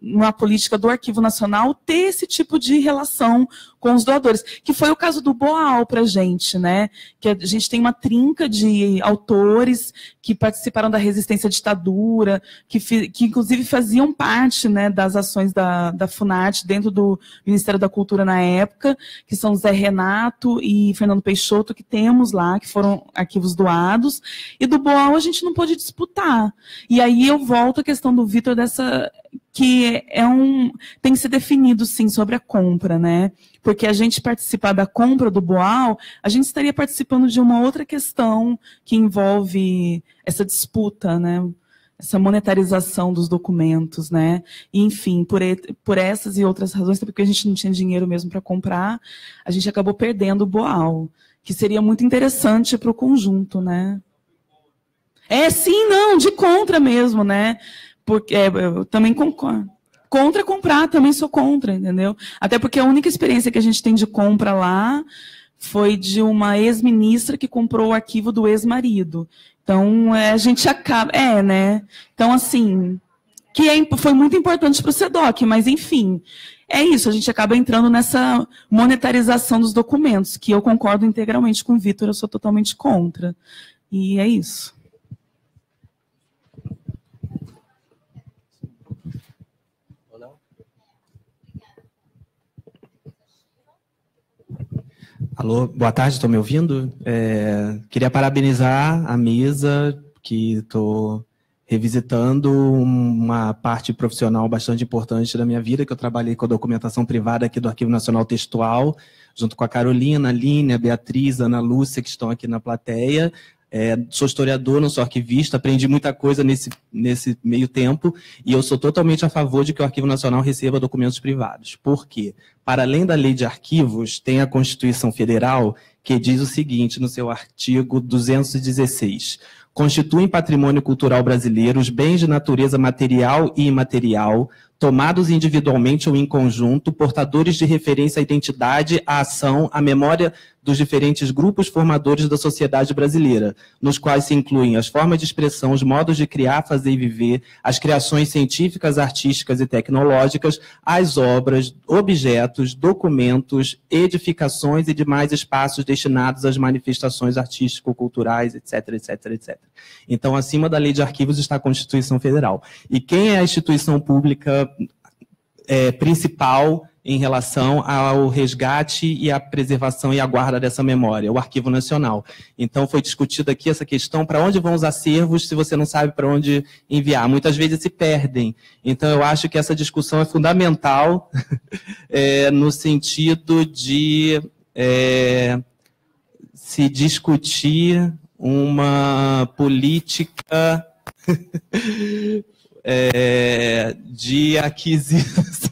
na política do Arquivo Nacional ter esse tipo de relação com os doadores, que foi o caso do Boal para a gente, né? Que a gente tem uma trinca de autores que participaram da resistência à ditadura, que inclusive faziam parte, né, das ações da Funarte dentro do Ministério da Cultura na época, que são Zé Renato e Fernando Peixoto, que temos lá, que foram arquivos doados, e do Boal a gente não pôde disputar. E aí eu volto à questão do Vitor que tem que ser definido, sim, sobre a compra, né? Porque a gente participar da compra do Boal, a gente estaria participando de uma outra questão que envolve essa disputa, né? Essa monetarização dos documentos, né? E, enfim, por essas e outras razões, porque a gente não tinha dinheiro mesmo para comprar, a gente acabou perdendo o Boal, que seria muito interessante para o conjunto, né? Sim, não, de contra mesmo, né? Porque eu também concordo. Contra comprar, também sou contra, entendeu? Até porque a única experiência que a gente tem de compra lá foi de uma ex-ministra que comprou o arquivo do ex-marido. Então, a gente acaba... né? Então, assim, foi muito importante para o SEDOC, mas, enfim, é isso, a gente acaba entrando nessa monetarização dos documentos, que eu concordo integralmente com o Vitor, eu sou totalmente contra. E é isso. Alô, boa tarde, estão me ouvindo? Queria parabenizar a mesa, que estou revisitando uma parte profissional bastante importante da minha vida, que eu trabalhei com a documentação privada aqui do Arquivo Nacional Textual, junto com a Carolina, a Aline, a Beatriz, a Ana Lúcia, que estão aqui na plateia. Sou historiador, não sou arquivista, aprendi muita coisa nesse meio tempo, e eu sou totalmente a favor de que o Arquivo Nacional receba documentos privados. Por quê? Para além da lei de arquivos, tem a Constituição Federal, que diz o seguinte, no seu artigo 216, constituem patrimônio cultural brasileiro os bens de natureza material e imaterial, tomados individualmente ou em conjunto, portadores de referência à identidade, à ação, à memória dos diferentes grupos formadores da sociedade brasileira, nos quais se incluem as formas de expressão, os modos de criar, fazer e viver, as criações científicas, artísticas e tecnológicas, as obras, objetos, documentos, edificações e demais espaços destinados às manifestações artístico-culturais, etc., etc., etc. Então, acima da lei de arquivos está a Constituição Federal. E quem é a instituição pública principal em relação ao resgate e à preservação e à guarda dessa memória? O Arquivo Nacional. Então, foi discutida aqui essa questão, para onde vão os acervos se você não sabe para onde enviar? Muitas vezes se perdem. Então, eu acho que essa discussão é fundamental no sentido de se discutir uma política de aquisição.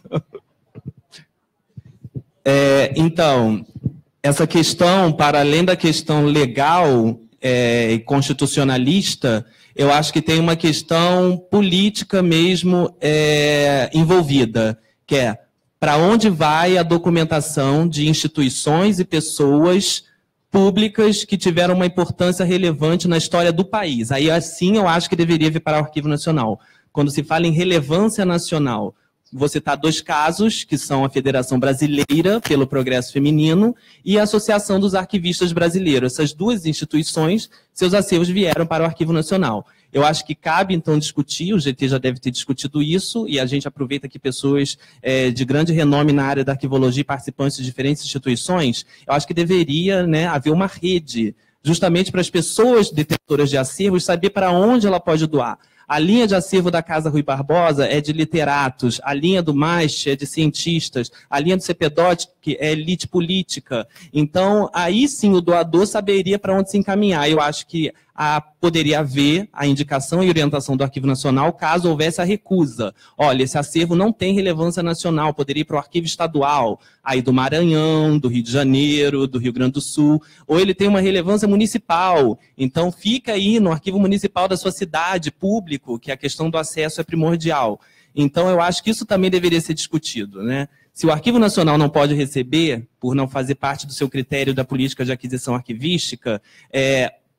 Então, essa questão, para além da questão legal e constitucionalista, eu acho que tem uma questão política mesmo envolvida, que é para onde vai a documentação de instituições e pessoas públicas que tiveram uma importância relevante na história do país. Aí, assim, eu acho que deveria vir para o Arquivo Nacional. Quando se fala em relevância nacional, vou citar 2 casos, que são a Federação Brasileira pelo Progresso Feminino e a Associação dos Arquivistas Brasileiros. Essas 2 instituições, seus acervos vieram para o Arquivo Nacional. Eu acho que cabe, então, discutir, o GT já deve ter discutido isso, e a gente aproveita que pessoas de grande renome na área da arquivologia, participantes de diferentes instituições, eu acho que deveria, né, haver uma rede, justamente para as pessoas detentoras de acervos saber para onde ela pode doar. A linha de acervo da Casa Rui Barbosa é de literatos, a linha do MAST é de cientistas, a linha do CPDOT é elite política. Então, aí sim o doador saberia para onde se encaminhar. Eu acho que poderia haver a indicação e orientação do Arquivo Nacional caso houvesse a recusa. Olha, esse acervo não tem relevância nacional, poderia ir para o Arquivo Estadual, aí do Maranhão, do Rio de Janeiro, do Rio Grande do Sul, ou ele tem uma relevância municipal, então fica aí no Arquivo Municipal da sua cidade, público, que a questão do acesso é primordial. Então, eu acho que isso também deveria ser discutido, né? Se o Arquivo Nacional não pode receber, por não fazer parte do seu critério da política de aquisição arquivística,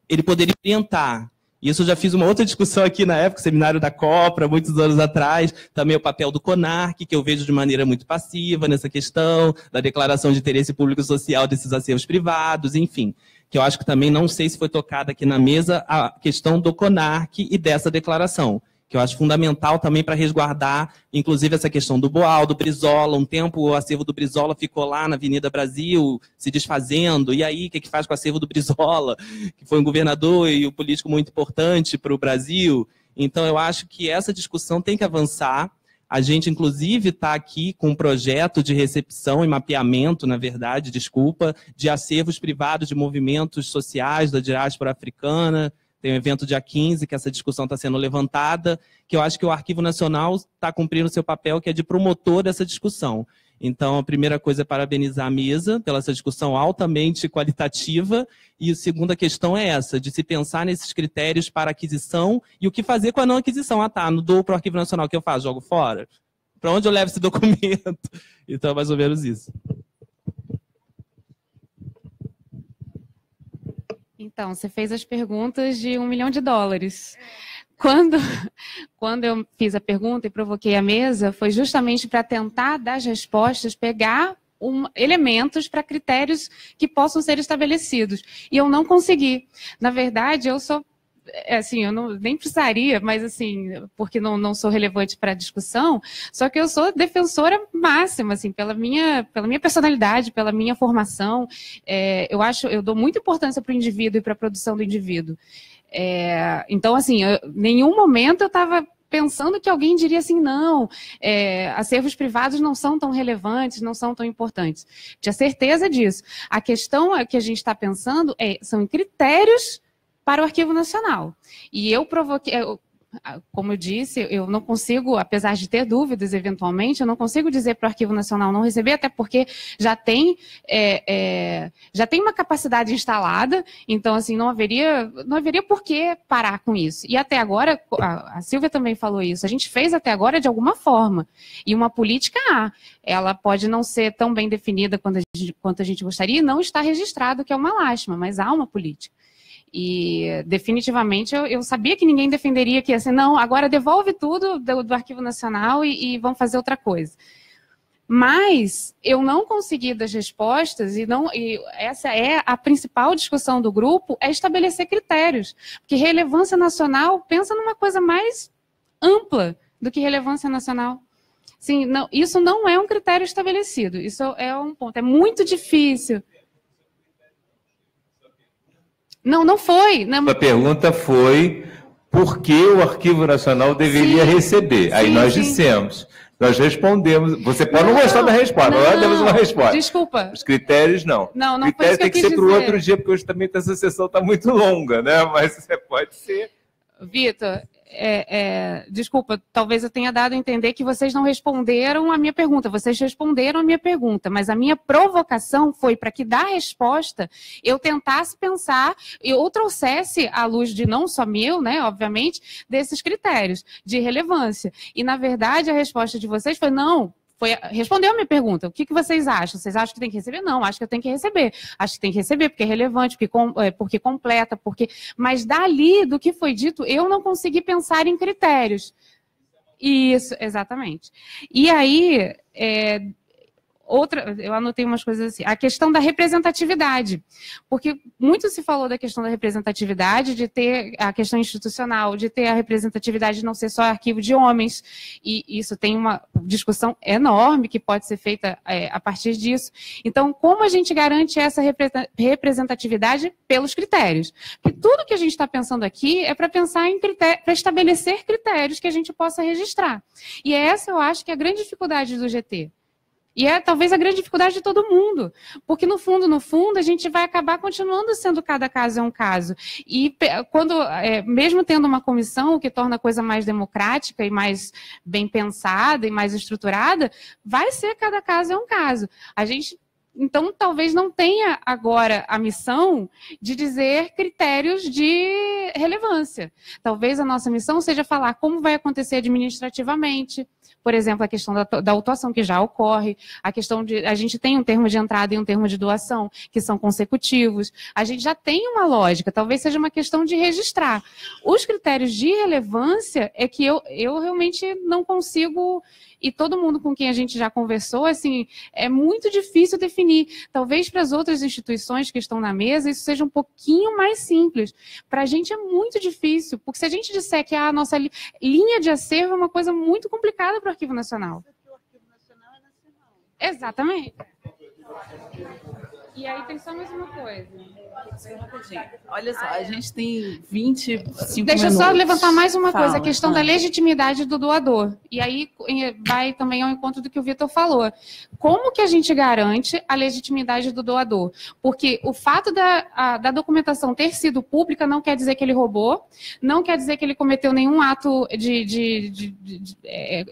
ele poderia orientar. Isso eu já fiz uma outra discussão aqui na época, seminário da Copra, muitos anos atrás, também o papel do CONARC, que eu vejo de maneira muito passiva nessa questão, da declaração de interesse público social desses acervos privados, enfim, que eu acho que também não sei se foi tocada aqui na mesa a questão do CONARC e dessa declaração, que eu acho fundamental também para resguardar, inclusive, essa questão do Boal, do Brizola. Um tempo o acervo do Brizola ficou lá na Avenida Brasil, se desfazendo, e aí o que faz com o acervo do Brizola, que foi um governador e um político muito importante para o Brasil? Então, eu acho que essa discussão tem que avançar. A gente, inclusive, está aqui com um projeto de recepção e mapeamento, na verdade, de acervos privados de movimentos sociais da diáspora africana. Tem um evento dia 15, que essa discussão está sendo levantada, que eu acho que o Arquivo Nacional está cumprindo o seu papel, que é de promotor dessa discussão. Então, a primeira coisa é parabenizar a mesa pela essa discussão altamente qualitativa, e a segunda questão é essa, de se pensar nesses critérios para aquisição e o que fazer com a não aquisição. Não dou para o Arquivo Nacional, o que eu faço? Jogo fora? Para onde eu levo esse documento? Então, é mais ou menos isso. Então, você fez as perguntas de $1 milhão. Quando eu fiz a pergunta e provoquei a mesa, foi justamente para tentar dar as respostas, pegar elementos para critérios que possam ser estabelecidos. E eu não consegui. Na verdade, eu sou... Assim, eu nem precisaria, mas assim, porque não sou relevante para a discussão, só que eu sou defensora máxima, assim, pela minha personalidade, pela minha formação. Eu dou muita importância para o indivíduo e para a produção do indivíduo. Então, assim, em nenhum momento eu estava pensando que alguém diria assim, não, acervos privados não são tão relevantes, não são tão importantes. Tinha certeza disso. A questão que a gente está pensando são em critérios para o Arquivo Nacional. E eu provoquei, como eu disse, eu não consigo, apesar de ter dúvidas eventualmente, eu não consigo dizer para o Arquivo Nacional não receber, até porque já tem uma capacidade instalada, então assim, não haveria por que parar com isso. E até agora, a Silvia também falou isso, a gente fez até agora de alguma forma. E uma política ela pode não ser tão bem definida quanto a gente gostaria e não está registrado, que é uma lástima, mas há uma política. E definitivamente eu sabia que ninguém defenderia que assim, não, agora devolve tudo do Arquivo Nacional e vamos fazer outra coisa. Mas eu não consegui das respostas, e essa é a principal discussão do grupo, é estabelecer critérios. Porque relevância nacional pensa numa coisa mais ampla do que relevância nacional. Sim, não, isso não é um critério estabelecido, isso é um ponto, é muito difícil. Não foi. A pergunta foi por que o Arquivo Nacional deveria receber. Aí nós dissemos, nós respondemos. Você pode não gostar da resposta, nós demos uma resposta. Desculpa. Os critérios não. Não foi isso que eu quis dizer. Tem que ser para o outro dia, porque hoje também essa sessão está muito longa, né? Mas você pode ser. Vitor, desculpa, talvez eu tenha dado a entender que vocês não responderam a minha pergunta. Vocês responderam a minha pergunta, mas a minha provocação foi para que da resposta eu tentasse pensar ou trouxesse à luz de não só meu, né, obviamente, desses critérios de relevância. E, na verdade, a resposta de vocês foi não. Respondeu a minha pergunta. O que vocês acham? Vocês acham que tem que receber? Não, acho que eu tenho que receber. Acho que tem que receber porque é relevante, porque completa, mas dali do que foi dito, eu não consegui pensar em critérios. Isso, exatamente. E aí, eu anotei umas coisas assim, a questão da representatividade, porque muito se falou da questão da representatividade, de ter a questão institucional, de ter a representatividade de não ser só arquivo de homens, e isso tem uma discussão enorme que pode ser feita a partir disso. Então, como a gente garante essa representatividade? Pelos critérios. Porque tudo que a gente está pensando aqui é para pensar em critérios, para estabelecer critérios que a gente possa registrar. E essa, eu acho, que é a grande dificuldade do GT. E é talvez a grande dificuldade de todo mundo, porque no fundo, a gente vai acabar continuando sendo cada caso é um caso. E quando, mesmo tendo uma comissão, o que torna a coisa mais democrática e mais bem pensada e mais estruturada, vai ser cada caso é um caso. A gente, então, talvez não tenha agora a missão de dizer critérios de relevância. Talvez a nossa missão seja falar como vai acontecer administrativamente. Por exemplo, a questão da autuação, que já ocorre, a questão de... A gente tem um termo de entrada e um termo de doação, que são consecutivos. A gente já tem uma lógica, talvez seja uma questão de registrar. Os critérios de relevância é que eu realmente não consigo... E todo mundo com quem a gente já conversou, assim, é muito difícil definir. Talvez para as outras instituições que estão na mesa, isso seja um pouquinho mais simples. Para a gente é muito difícil, porque se a gente disser que a nossa linha de acervo é uma coisa muito complicada para o Arquivo Nacional. O Arquivo Nacional é nacional. Exatamente. E aí tem só mais uma coisa. Olha só, a gente tem 25 minutos. Deixa eu só levantar mais uma coisa, a questão da Ana. legitimidade do doador. E aí vai também ao encontro do que o Vitor falou. Como que a gente garante a legitimidade do doador? Porque o fato da documentação ter sido pública não quer dizer que ele roubou, não quer dizer que ele cometeu nenhum ato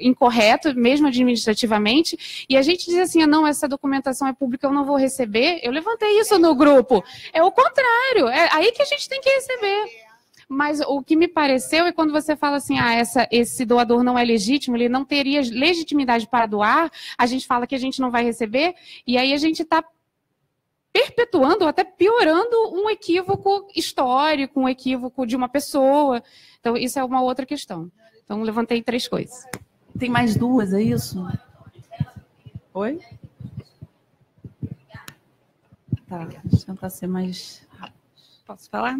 incorreto, mesmo administrativamente, e a gente diz assim, não, essa documentação é pública, eu não vou receber. Eu levantei isso no grupo. É o contrário, é aí que a gente tem que receber. Mas o que me pareceu é quando você fala assim, esse doador não é legítimo, ele não teria legitimidade para doar, a gente fala que a gente não vai receber, e aí a gente está perpetuando ou até piorando um equívoco histórico, um equívoco de uma pessoa. Então, isso é uma outra questão. Então, levantei 3 coisas. Tem mais 2, é isso? Oi? Tá, deixa eu tentar ser mais rápido. Posso falar?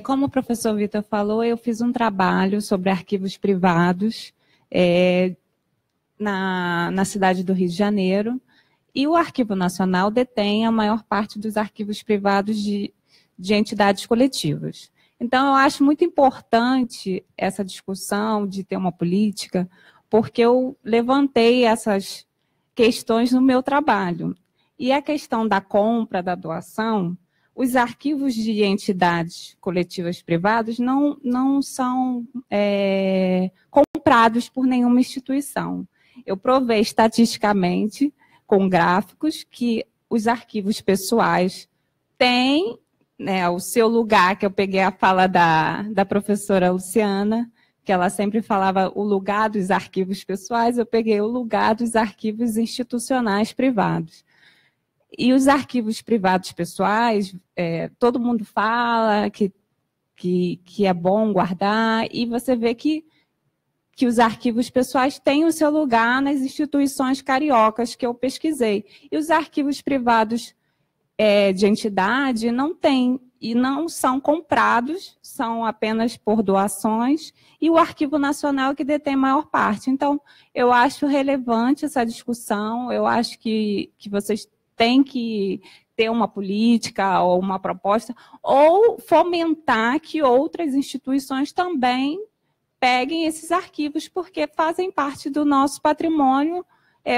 Como o professor Vitor falou, eu fiz um trabalho sobre arquivos privados na cidade do Rio de Janeiro, e o Arquivo Nacional detém a maior parte dos arquivos privados de entidades coletivas. Então, eu acho muito importante essa discussão de ter uma política, porque eu levantei essas questões no meu trabalho. E a questão da compra, da doação, os arquivos de entidades coletivas privadas não são comprados por nenhuma instituição. Eu provei estatisticamente, com gráficos, que os arquivos pessoais têm o seu lugar, que eu peguei a fala da professora Luciana, que ela sempre falava o lugar dos arquivos pessoais, eu peguei o lugar dos arquivos institucionais privados. E os arquivos privados pessoais, todo mundo fala que é bom guardar, e você vê que os arquivos pessoais têm o seu lugar nas instituições cariocas que eu pesquisei. E os arquivos privados de entidade não têm, e não são comprados, são apenas por doações, e o Arquivo Nacional que detém a maior parte. Então, eu acho relevante essa discussão, eu acho que vocês têm que ter uma política ou uma proposta, ou fomentar que outras instituições também peguem esses arquivos, porque fazem parte do nosso patrimônio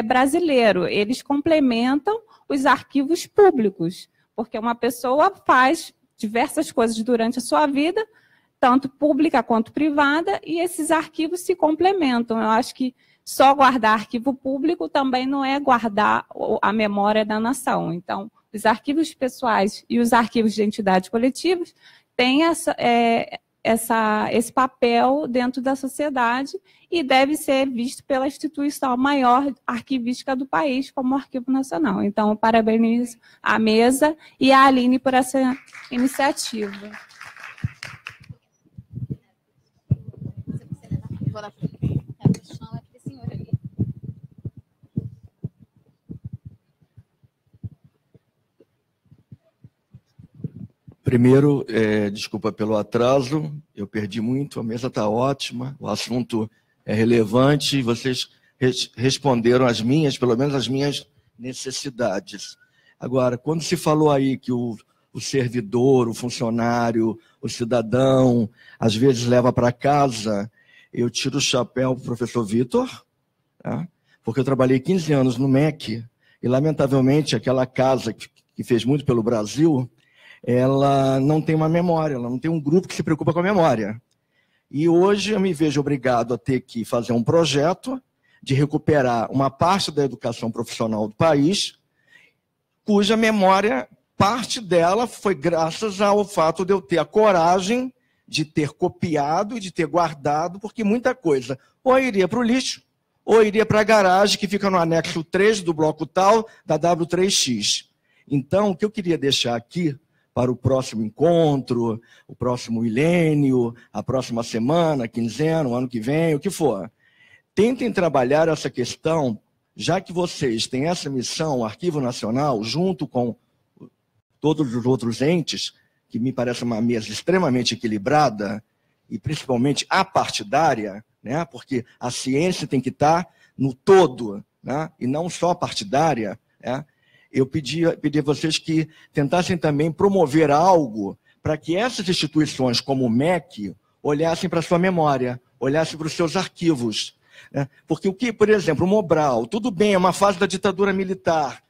brasileiro. Eles complementam os arquivos públicos, porque uma pessoa faz diversas coisas durante a sua vida, tanto pública quanto privada, e esses arquivos se complementam. Eu acho que só guardar arquivo público também não é guardar a memória da nação. Então, os arquivos pessoais e os arquivos de entidades coletivas têm esse papel dentro da sociedade e deve ser visto pela instituição maior arquivística do país, como o Arquivo Nacional. Então, eu parabenizo a mesa e a Aline por essa iniciativa. Primeiro, desculpa pelo atraso, eu perdi muito, a mesa está ótima, o assunto é relevante, vocês responderam as minhas, pelo menos as minhas necessidades. Agora, quando se falou aí que o servidor, o funcionário, o cidadão, às vezes leva para casa, eu tiro o chapéu para o professor Vitor, tá? Porque eu trabalhei 15 anos no MEC, e lamentavelmente aquela casa que fez muito pelo Brasil, ela não tem uma memória, ela não tem um grupo que se preocupa com a memória. E hoje eu me vejo obrigado a ter que fazer um projeto de recuperar uma parte da educação profissional do país, cuja memória, parte dela foi graças ao fato de eu ter a coragem de ter copiado e de ter guardado, porque muita coisa ou iria para o lixo, ou iria para a garagem que fica no anexo 3 do bloco tal, da W3X. Então, o que eu queria deixar aqui, para o próximo encontro, o próximo milênio, a próxima semana, quinzena, o ano que vem, o que for. Tentem trabalhar essa questão, já que vocês têm essa missão, o Arquivo Nacional, junto com todos os outros entes, que me parece uma mesa extremamente equilibrada, e principalmente apartidária, né? Porque a ciência tem que estar no todo, né? E não só partidária, né? Eu pedi a vocês que tentassem também promover algo para que essas instituições, como o MEC, olhassem para a sua memória, olhassem para os seus arquivos. Né? Porque o que, por exemplo, o Mobral, tudo bem, é uma fase da ditadura militar.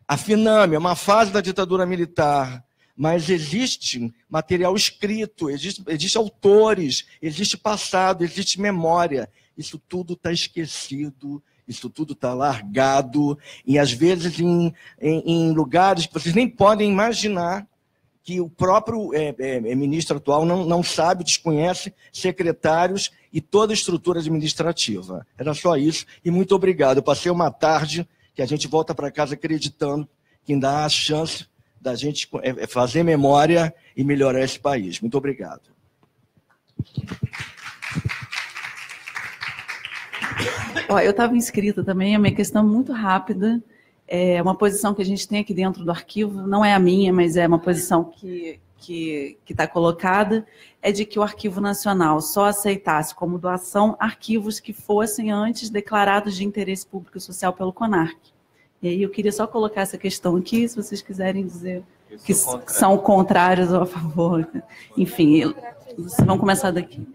A FINAME é uma fase da ditadura militar, mas existe material escrito, existe autores, existe passado, existe memória. Isso tudo está esquecido. Isso tudo está largado, e às vezes em lugares que vocês nem podem imaginar, que o próprio ministro atual não sabe, desconhece secretários e toda a estrutura administrativa. Era só isso, e muito obrigado. Eu passei uma tarde que a gente volta para casa acreditando que ainda há a chance da gente fazer memória e melhorar esse país. Muito obrigado. Eu estava inscrita também, é uma questão muito rápida, é uma posição que a gente tem aqui dentro do arquivo, não é a minha, mas é uma posição que está colocada, é de que o Arquivo Nacional só aceitasse como doação arquivos que fossem antes declarados de interesse público e social pelo CONARC. E aí eu queria só colocar essa questão aqui, se vocês quiserem dizer que são contrários ou a favor. Enfim, vamos começar daqui.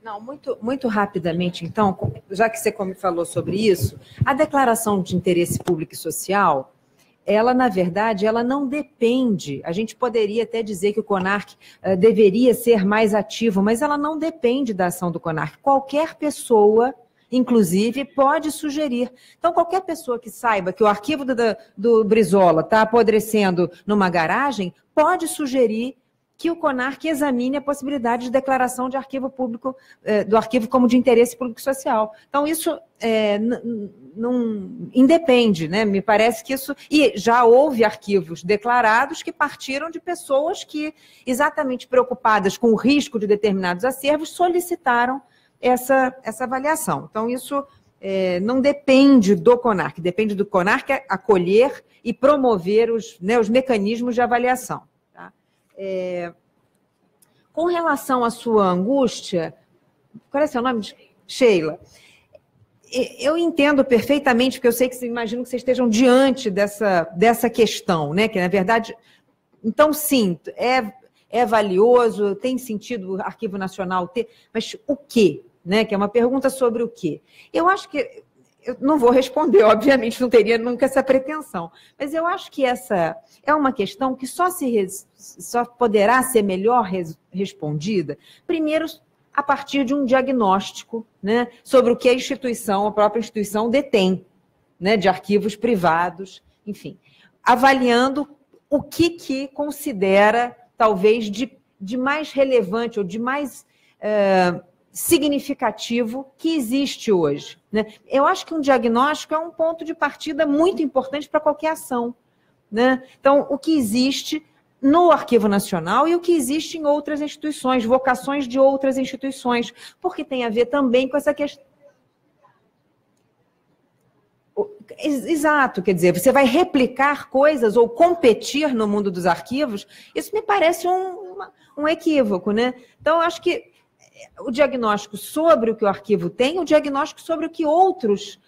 Não, muito rapidamente, então, já que você falou sobre isso, a declaração de interesse público e social, ela, na verdade, ela não depende, a gente poderia até dizer que o CONARC deveria ser mais ativo, mas ela não depende da ação do CONARC. Qualquer pessoa, inclusive, pode sugerir. Então, qualquer pessoa que saiba que o arquivo do Brizola está apodrecendo numa garagem, pode sugerir que o CONARC examine a possibilidade de declaração de arquivo público, do arquivo como de interesse público e social. Então, isso não independe, né? Me parece que isso... E já houve arquivos declarados que partiram de pessoas que, exatamente preocupadas com o risco de determinados acervos, solicitaram essa avaliação. Então, isso não depende do CONARC, depende do CONARC acolher e promover os mecanismos de avaliação. Com relação à sua angústia, qual é seu nome? Sheila. Eu entendo perfeitamente, porque eu sei que imagino que vocês estejam diante dessa questão, né? Que, na verdade, então, sim, é valioso, tem sentido o Arquivo Nacional ter, mas o quê? Né? Que é uma pergunta sobre o quê? Eu acho que... Eu não vou responder, obviamente, não teria nunca essa pretensão. Mas eu acho que essa é uma questão que só poderá ser melhor respondida, primeiro, a partir de um diagnóstico, né, sobre o que a própria instituição detém, né, de arquivos privados, enfim, avaliando o que considera, talvez, de mais relevante ou de mais... significativo que existe hoje. Né? Eu acho que um diagnóstico é um ponto de partida muito importante para qualquer ação. Né? Então, o que existe no Arquivo Nacional e o que existe em outras instituições, vocações de outras instituições, porque tem a ver também com essa questão. Exato, quer dizer, você vai replicar coisas ou competir no mundo dos arquivos, isso me parece um equívoco, né? Então, eu acho que o diagnóstico sobre o que o arquivo tem, o diagnóstico sobre o que outras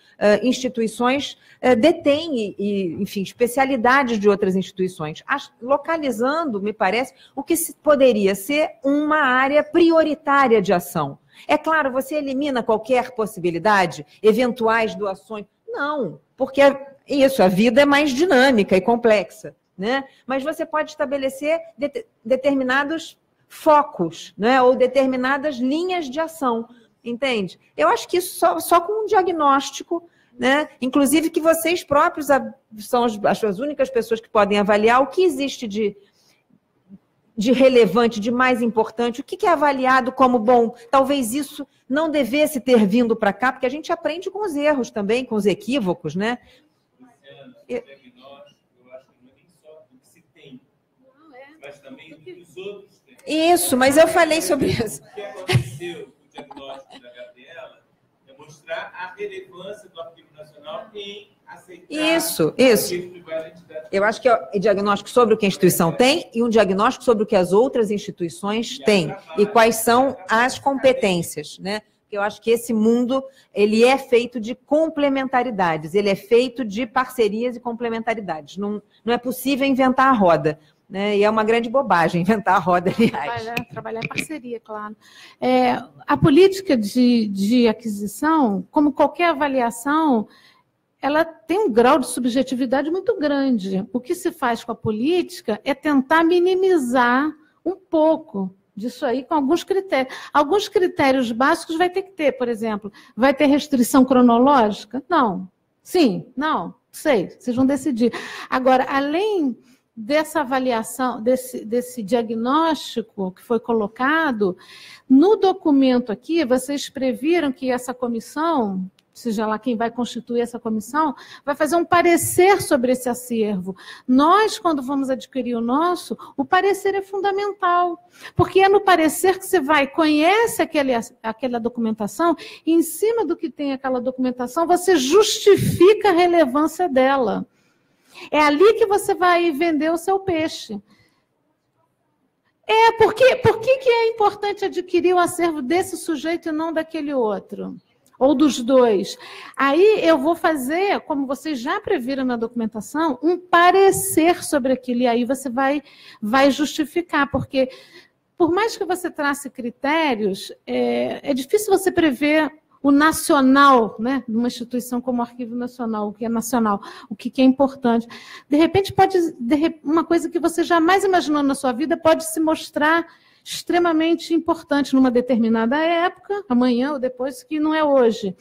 instituições detêm, e, enfim, especialidades de outras instituições, localizando, me parece, o que poderia ser uma área prioritária de ação. É claro, você elimina qualquer possibilidade, eventuais doações. Não, porque a vida é mais dinâmica e complexa, né? Mas você pode estabelecer determinados focos, né? Ou determinadas linhas de ação, entende? Eu acho que isso só com um diagnóstico, né? Inclusive que vocês próprios são as únicas pessoas que podem avaliar o que existe de relevante, de mais importante, o que é avaliado como bom. Talvez isso não devesse ter vindo para cá, porque a gente aprende com os erros também, com os equívocos, né? Eu acho que não é nem só do que se tem, mas também do que os outros têm. Isso, mas eu falei sobre isso. O que aconteceu com o diagnóstico da Gabriela é mostrar a relevância do Arquivo Nacional em aceitar... Isso. Eu acho que é um diagnóstico sobre o que a instituição tem e um diagnóstico sobre o que as outras instituições têm e quais são as competências, né? Eu acho que esse mundo, ele é feito de complementaridades, ele é feito de parcerias e complementaridades. Não é possível inventar a roda, né? E é uma grande bobagem inventar a roda, aliás. Trabalhar em parceria, claro. A política de aquisição, como qualquer avaliação, ela tem um grau de subjetividade muito grande. O que se faz com a política é tentar minimizar um pouco disso aí com alguns critérios. Alguns critérios básicos vai ter que ter, por exemplo, vai ter restrição cronológica? Não. Sim? Não? Sei, vocês vão decidir. Agora, além dessa avaliação, desse diagnóstico que foi colocado, no documento aqui, vocês previram que essa comissão, seja lá quem vai constituir essa comissão, vai fazer um parecer sobre esse acervo. Nós, quando vamos adquirir o nosso, o parecer é fundamental, porque é no parecer que você conhece aquela documentação, e em cima do que tem aquela documentação, você justifica a relevância dela. É ali que você vai vender o seu peixe. Por que é importante adquirir o acervo desse sujeito e não daquele outro? Ou dos dois. Aí eu vou fazer, como vocês já previram na documentação, um parecer sobre aquilo, e aí você vai justificar, porque por mais que você trace critérios, é difícil você prever o nacional, né, numa instituição como o Arquivo Nacional, o que é nacional, o que é importante. De repente, uma coisa que você jamais imaginou na sua vida pode se mostrar extremamente importante numa determinada época, amanhã ou depois, que não é hoje.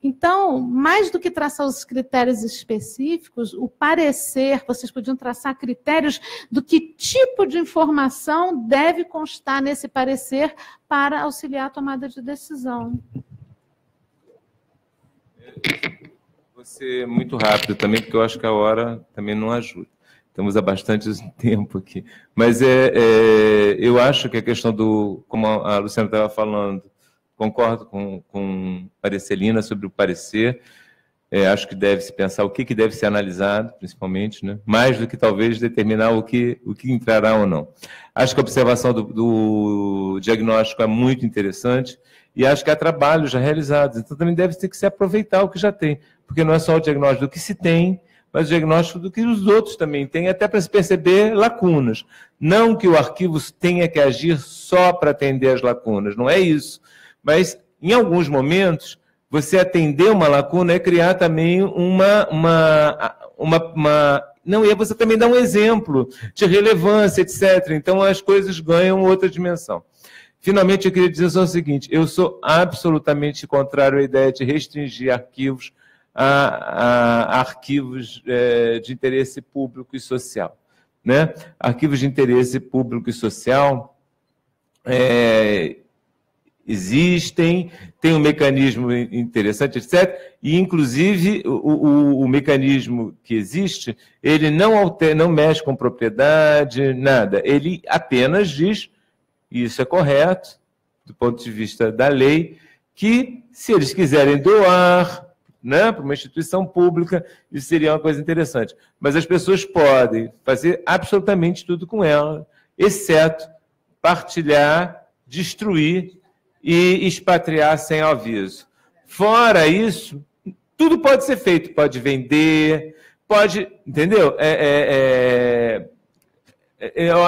Então, mais do que traçar os critérios específicos, o parecer, vocês podiam traçar critérios do que tipo de informação deve constar nesse parecer para auxiliar a tomada de decisão. Vou ser muito rápido também, porque eu acho que a hora também não ajuda. Estamos há bastante tempo aqui. Mas eu acho que a questão como a Luciana estava falando, concordo com a Maricelina sobre o parecer, acho que deve-se pensar o que deve ser analisado, principalmente, né? Mais do que talvez determinar o que entrará ou não. Acho que a observação do diagnóstico é muito interessante e acho que há trabalhos já realizados, então também deve ter que se aproveitar o que já tem, porque não é só o diagnóstico do que se tem, mas o diagnóstico do que os outros também têm, até para se perceber lacunas. Não que o arquivo tenha que agir só para atender as lacunas, não é isso. Mas, em alguns momentos, você atender uma lacuna é criar também não, e você também dá um exemplo de relevância, etc. Então, as coisas ganham outra dimensão. Finalmente, eu queria dizer só o seguinte, eu sou absolutamente contrário à ideia de restringir arquivos a arquivos de interesse público e social, né? Arquivos de interesse público e social existem, tem um mecanismo interessante, etc. E, inclusive, o mecanismo que existe, ele não mexe com propriedade, nada. Ele apenas diz, e isso é correto, do ponto de vista da lei, que se eles quiserem doar né, para uma instituição pública, isso seria uma coisa interessante. Mas as pessoas podem fazer absolutamente tudo com ela, exceto partilhar, destruir e expatriar sem aviso. Fora isso, tudo pode ser feito, pode vender, pode, entendeu?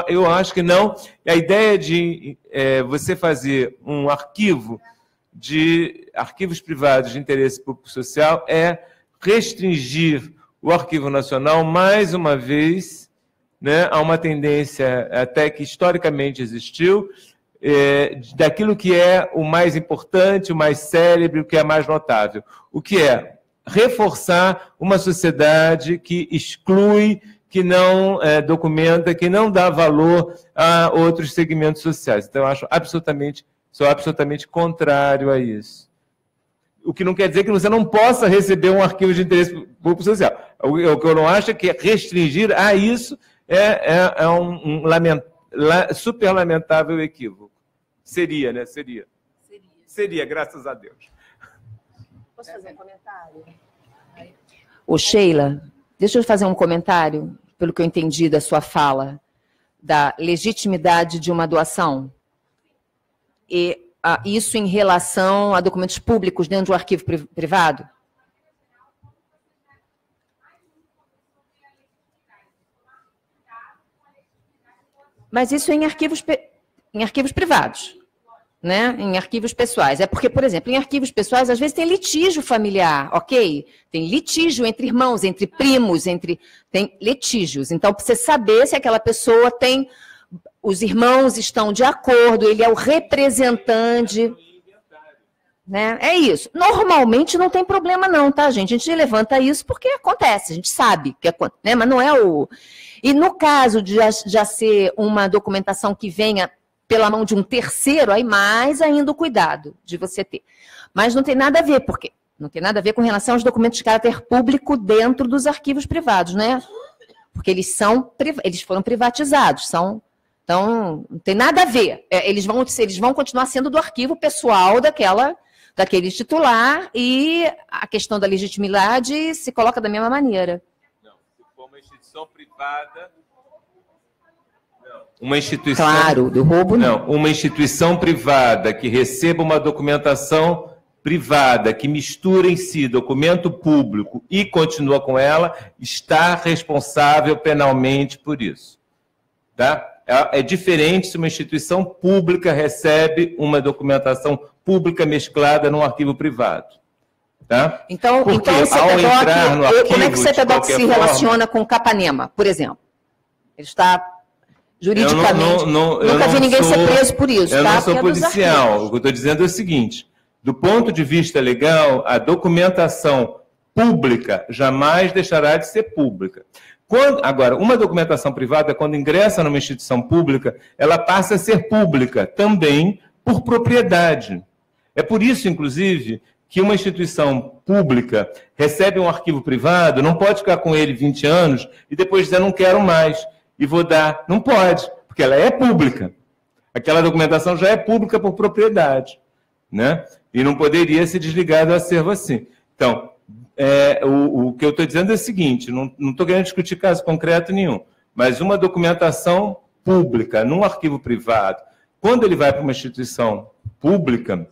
Eu acho que não. A ideia de você fazer um arquivo de arquivos privados de interesse público social é restringir o Arquivo Nacional, mais uma vez, né, a uma tendência até que historicamente existiu, daquilo que é o mais importante, o mais célebre, o que é mais notável. O que é reforçar uma sociedade que exclui, que não documenta, que não dá valor a outros segmentos sociais. Então, eu sou absolutamente contrário a isso. O que não quer dizer que você não possa receber um arquivo de interesse público social. O que eu não acho é que restringir a isso é um super lamentável equívoco. Seria, né? Seria, graças a Deus. Posso fazer um comentário? Ô, Sheila, deixa eu fazer um comentário, pelo que eu entendi da sua fala, da legitimidade de uma doação. E isso em relação a documentos públicos dentro de um arquivo privado? Mas isso em arquivos privados, né? Em arquivos pessoais. É porque, por exemplo, em arquivos pessoais, às vezes tem litígio familiar, ok? Tem litígio entre irmãos, entre primos, tem litígios. Então, para você saber se aquela pessoa tem... Os irmãos estão de acordo, ele é o representante, né? É isso. Normalmente não tem problema não, tá, gente? A gente levanta isso porque acontece, a gente sabe, né? Mas não é o... E no caso de já ser uma documentação que venha pela mão de um terceiro, aí mais ainda o cuidado de você ter. Mas não tem nada a ver, porque não tem nada a ver com relação aos documentos de caráter público dentro dos arquivos privados, né? Porque eles foram privatizados, então, não tem nada a ver. Eles vão continuar sendo do arquivo pessoal daquele titular e a questão da legitimidade se coloca da mesma maneira. Não, se for uma instituição privada... Uma instituição... Claro, do roubo não. Uma instituição privada que receba uma documentação privada, que mistura em si documento público e continua com ela, está responsável penalmente por isso. Tá? É diferente se uma instituição pública recebe uma documentação pública mesclada num arquivo privado. Tá? Então o CEPEDOC, como é que o CEPEDOC se relaciona com o Capanema, por exemplo? Ele está juridicamente... Nunca vi ninguém ser preso por isso. Eu tá? não sou policial. O que eu estou dizendo é o seguinte, do ponto de vista legal, a documentação pública jamais deixará de ser pública. Agora, uma documentação privada, quando ingressa numa instituição pública, ela passa a ser pública também por propriedade. É por isso, inclusive, que uma instituição pública recebe um arquivo privado, não pode ficar com ele 20 anos e depois dizer, não quero mais, e vou dar. Não pode, porque ela é pública. Aquela documentação já é pública por propriedade, né? E não poderia se desligar do acervo assim. Então, o que eu estou dizendo é o seguinte, não estou querendo discutir caso concreto nenhum, mas uma documentação pública num arquivo privado, quando ele vai para uma instituição pública,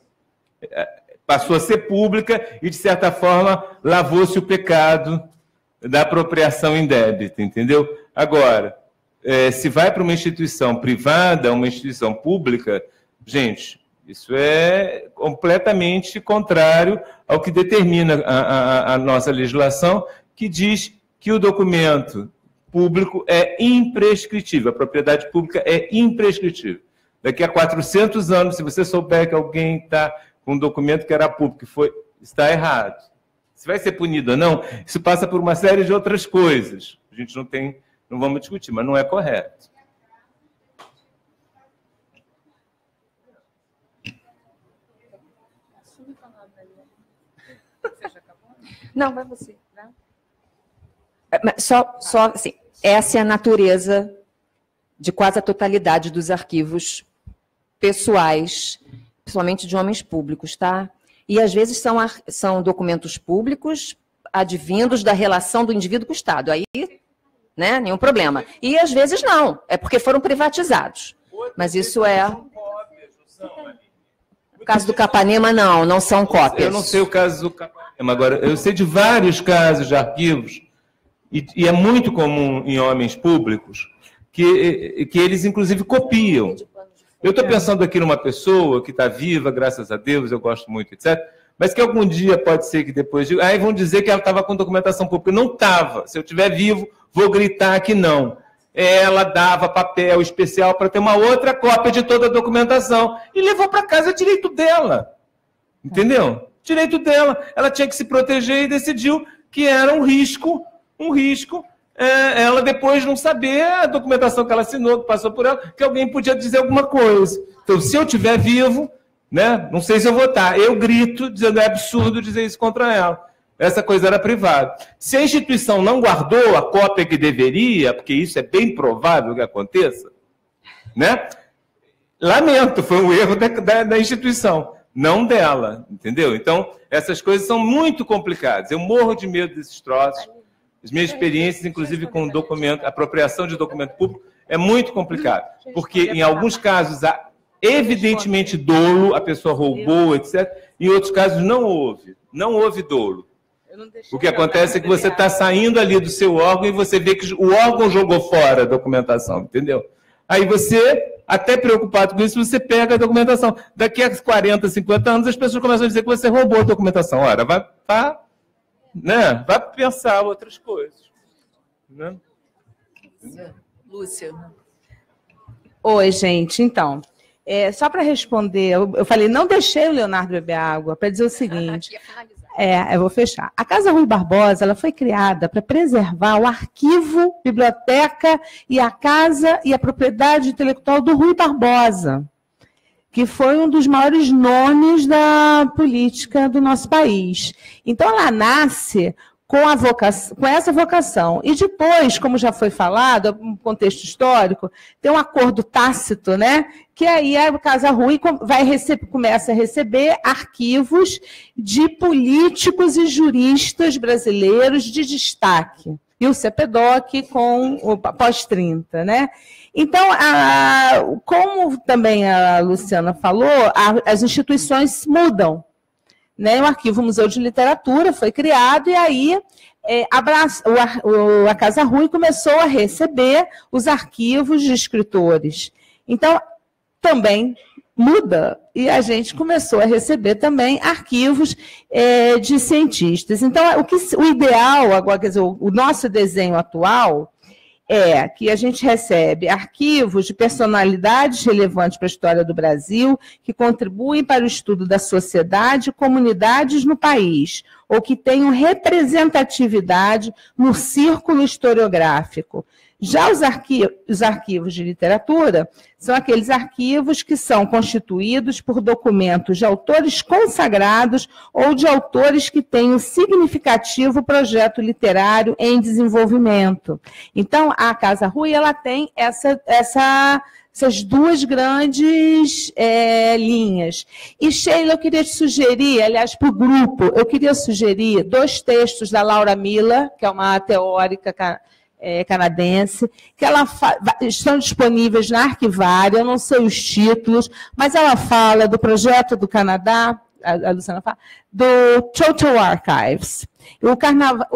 passou a ser pública e, de certa forma, lavou-se o pecado da apropriação indébita, entendeu? Agora, se vai para uma instituição privada, uma instituição pública, gente... Isso é completamente contrário ao que determina a nossa legislação, que diz que o documento público é imprescritível, a propriedade pública é imprescritível. Daqui a 400 anos, se você souber que alguém está com um documento que era público, está errado. Se vai ser punido ou não, isso passa por uma série de outras coisas. A gente não vamos discutir, mas não é correto. Não, vai você. Só assim, essa é a natureza de quase a totalidade dos arquivos pessoais, principalmente de homens públicos, tá? E, às vezes, são documentos públicos advindos da relação do indivíduo com o Estado. Aí, né, nenhum problema. E, às vezes, não. É porque foram privatizados. Mas isso é... O caso do Capanema, não são cópias. Eu não sei o caso do Capanema. Agora, eu sei de vários casos de arquivos, e é muito comum em homens públicos, que eles, inclusive, copiam. Eu estou pensando aqui numa pessoa que está viva, graças a Deus, eu gosto muito, etc., mas que algum dia pode ser que depois... Aí vão dizer que ela estava com documentação pública. Não estava. Se eu estiver vivo, vou gritar que não. Ela dava papel especial para ter uma outra cópia de toda a documentação e levou para casa direito dela. Entendeu? Direito dela. Ela tinha que se proteger e decidiu que era um risco, ela depois não saber a documentação que ela assinou, que passou por ela, que alguém podia dizer alguma coisa. Então, se eu estiver vivo, né, não sei se eu vou estar, eu grito dizendo é absurdo dizer isso contra ela. Essa coisa era privada. Se a instituição não guardou a cópia que deveria, porque isso é bem provável que aconteça, né? Lamento, foi um erro da instituição, não dela, entendeu? Então, essas coisas são muito complicadas. Eu morro de medo desses troços. As minhas experiências, inclusive com documento, apropriação de documento público, é muito complicado, porque em alguns casos há evidentemente dolo, a pessoa roubou, etc. Em outros casos não houve dolo. O que acontece é que você está saindo ali do seu órgão e você vê que o órgão jogou fora a documentação, entendeu? Aí você, até preocupado com isso, você pega a documentação. Daqui a 40, 50 anos, as pessoas começam a dizer que você roubou a documentação. Ora, vai pensar outras coisas. Né? Lúcia. Oi, gente. Então, só para responder, eu falei, não deixei o Leonardo beber água, para dizer o seguinte... eu vou fechar. A Casa Rui Barbosa, ela foi criada para preservar o arquivo, biblioteca e a casa e a propriedade intelectual do Rui Barbosa, que foi um dos maiores nomes da política do nosso país. Então, ela nasce com essa vocação. E depois, como já foi falado, no contexto histórico, tem um acordo tácito, né? Que aí a Casa Rui começa a receber arquivos de políticos e juristas brasileiros de destaque. E o CEPEDOC com o pós-30, né? Então, como também a Luciana falou, as instituições mudam. Né? O Arquivo Museu de Literatura foi criado e aí a Casa Rui começou a receber os arquivos de escritores. Então, também muda e a gente começou a receber também arquivos de cientistas. Então, o ideal, agora, quer dizer, o nosso desenho atual é que a gente recebe arquivos de personalidades relevantes para a história do Brasil, que contribuem para o estudo da sociedade e comunidades no país, ou que tenham representatividade no círculo historiográfico. Já os arquivos de literatura são aqueles arquivos que são constituídos por documentos de autores consagrados ou de autores que têm um significativo projeto literário em desenvolvimento. Então, a Casa Rui ela tem essas duas grandes linhas. E, Sheila, eu queria te sugerir, aliás, para o grupo, eu queria sugerir 2 textos da Laura Miller, que é uma teórica canadense, que estão disponíveis na Arquivária, eu não sei os títulos, mas ela fala do projeto do Canadá, a Luciana fala, do Total Archives. O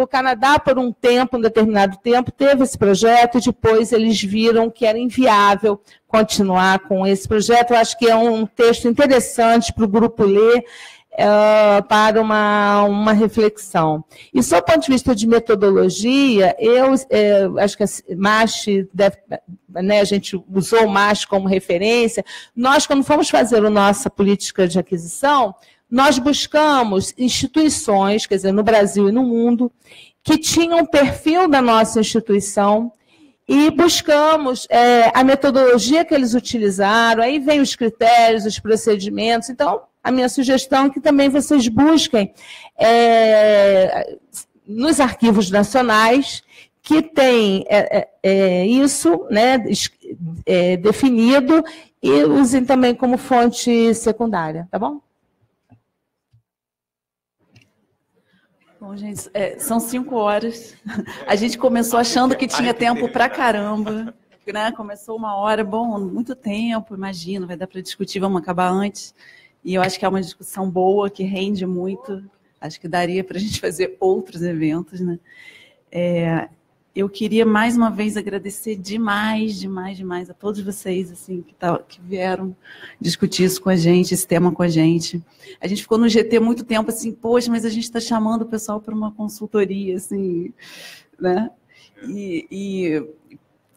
Canadá, por um determinado tempo, teve esse projeto e depois eles viram que era inviável continuar com esse projeto. Eu acho que é um texto interessante para o grupo ler, para uma reflexão. E, só do ponto de vista de metodologia, eu acho que a MASH a gente usou o MASH como referência. Nós, quando fomos fazer a nossa política de aquisição, nós buscamos instituições, quer dizer, no Brasil e no mundo, que tinham perfil da nossa instituição e buscamos a metodologia que eles utilizaram, aí vem os critérios, os procedimentos. Então, a minha sugestão é que também vocês busquem nos arquivos nacionais que tem isso, né, definido, e usem também como fonte secundária, tá bom? Bom, gente, são 5 horas. A gente começou achando que tinha tempo pra caramba, né? Começou 1 hora, bom, muito tempo, imagino, vai dar para discutir, vamos acabar antes. E eu acho que é uma discussão boa, que rende muito. Acho que daria para a gente fazer outros eventos, né? Eu queria mais uma vez agradecer demais a todos vocês assim, que vieram discutir isso com a gente, esse tema com a gente. A gente ficou no GT muito tempo assim, poxa, mas a gente está chamando o pessoal para uma consultoria, assim, né? E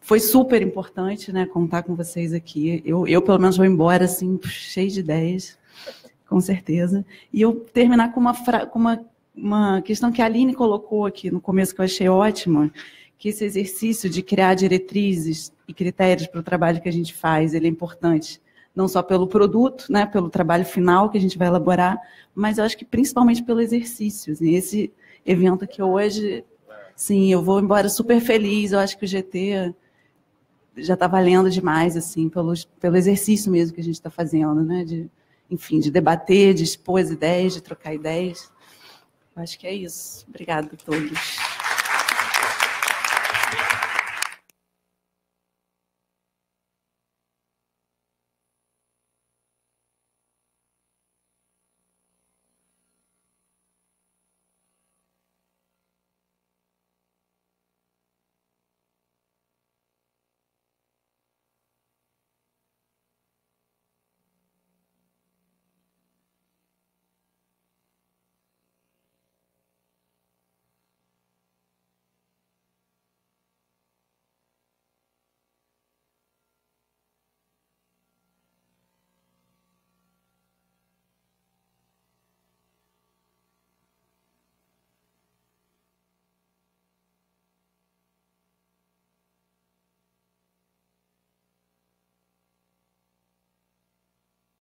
foi super importante, né, contar com vocês aqui. Eu pelo menos vou embora assim, cheio de ideias, com certeza. E eu terminar com uma questão que a Aline colocou aqui no começo, que eu achei ótima, que esse exercício de criar diretrizes e critérios para o trabalho que a gente faz, ele é importante, não só pelo produto, né, pelo trabalho final que a gente vai elaborar, mas eu acho que principalmente pelo exercício. Assim, esse evento aqui hoje, sim, eu vou embora super feliz, eu acho que o GT já está valendo demais, assim, pelo exercício mesmo que a gente está fazendo, né, enfim, de debater, de expor as ideias, de trocar ideias. Eu acho que é isso. Obrigada a todos.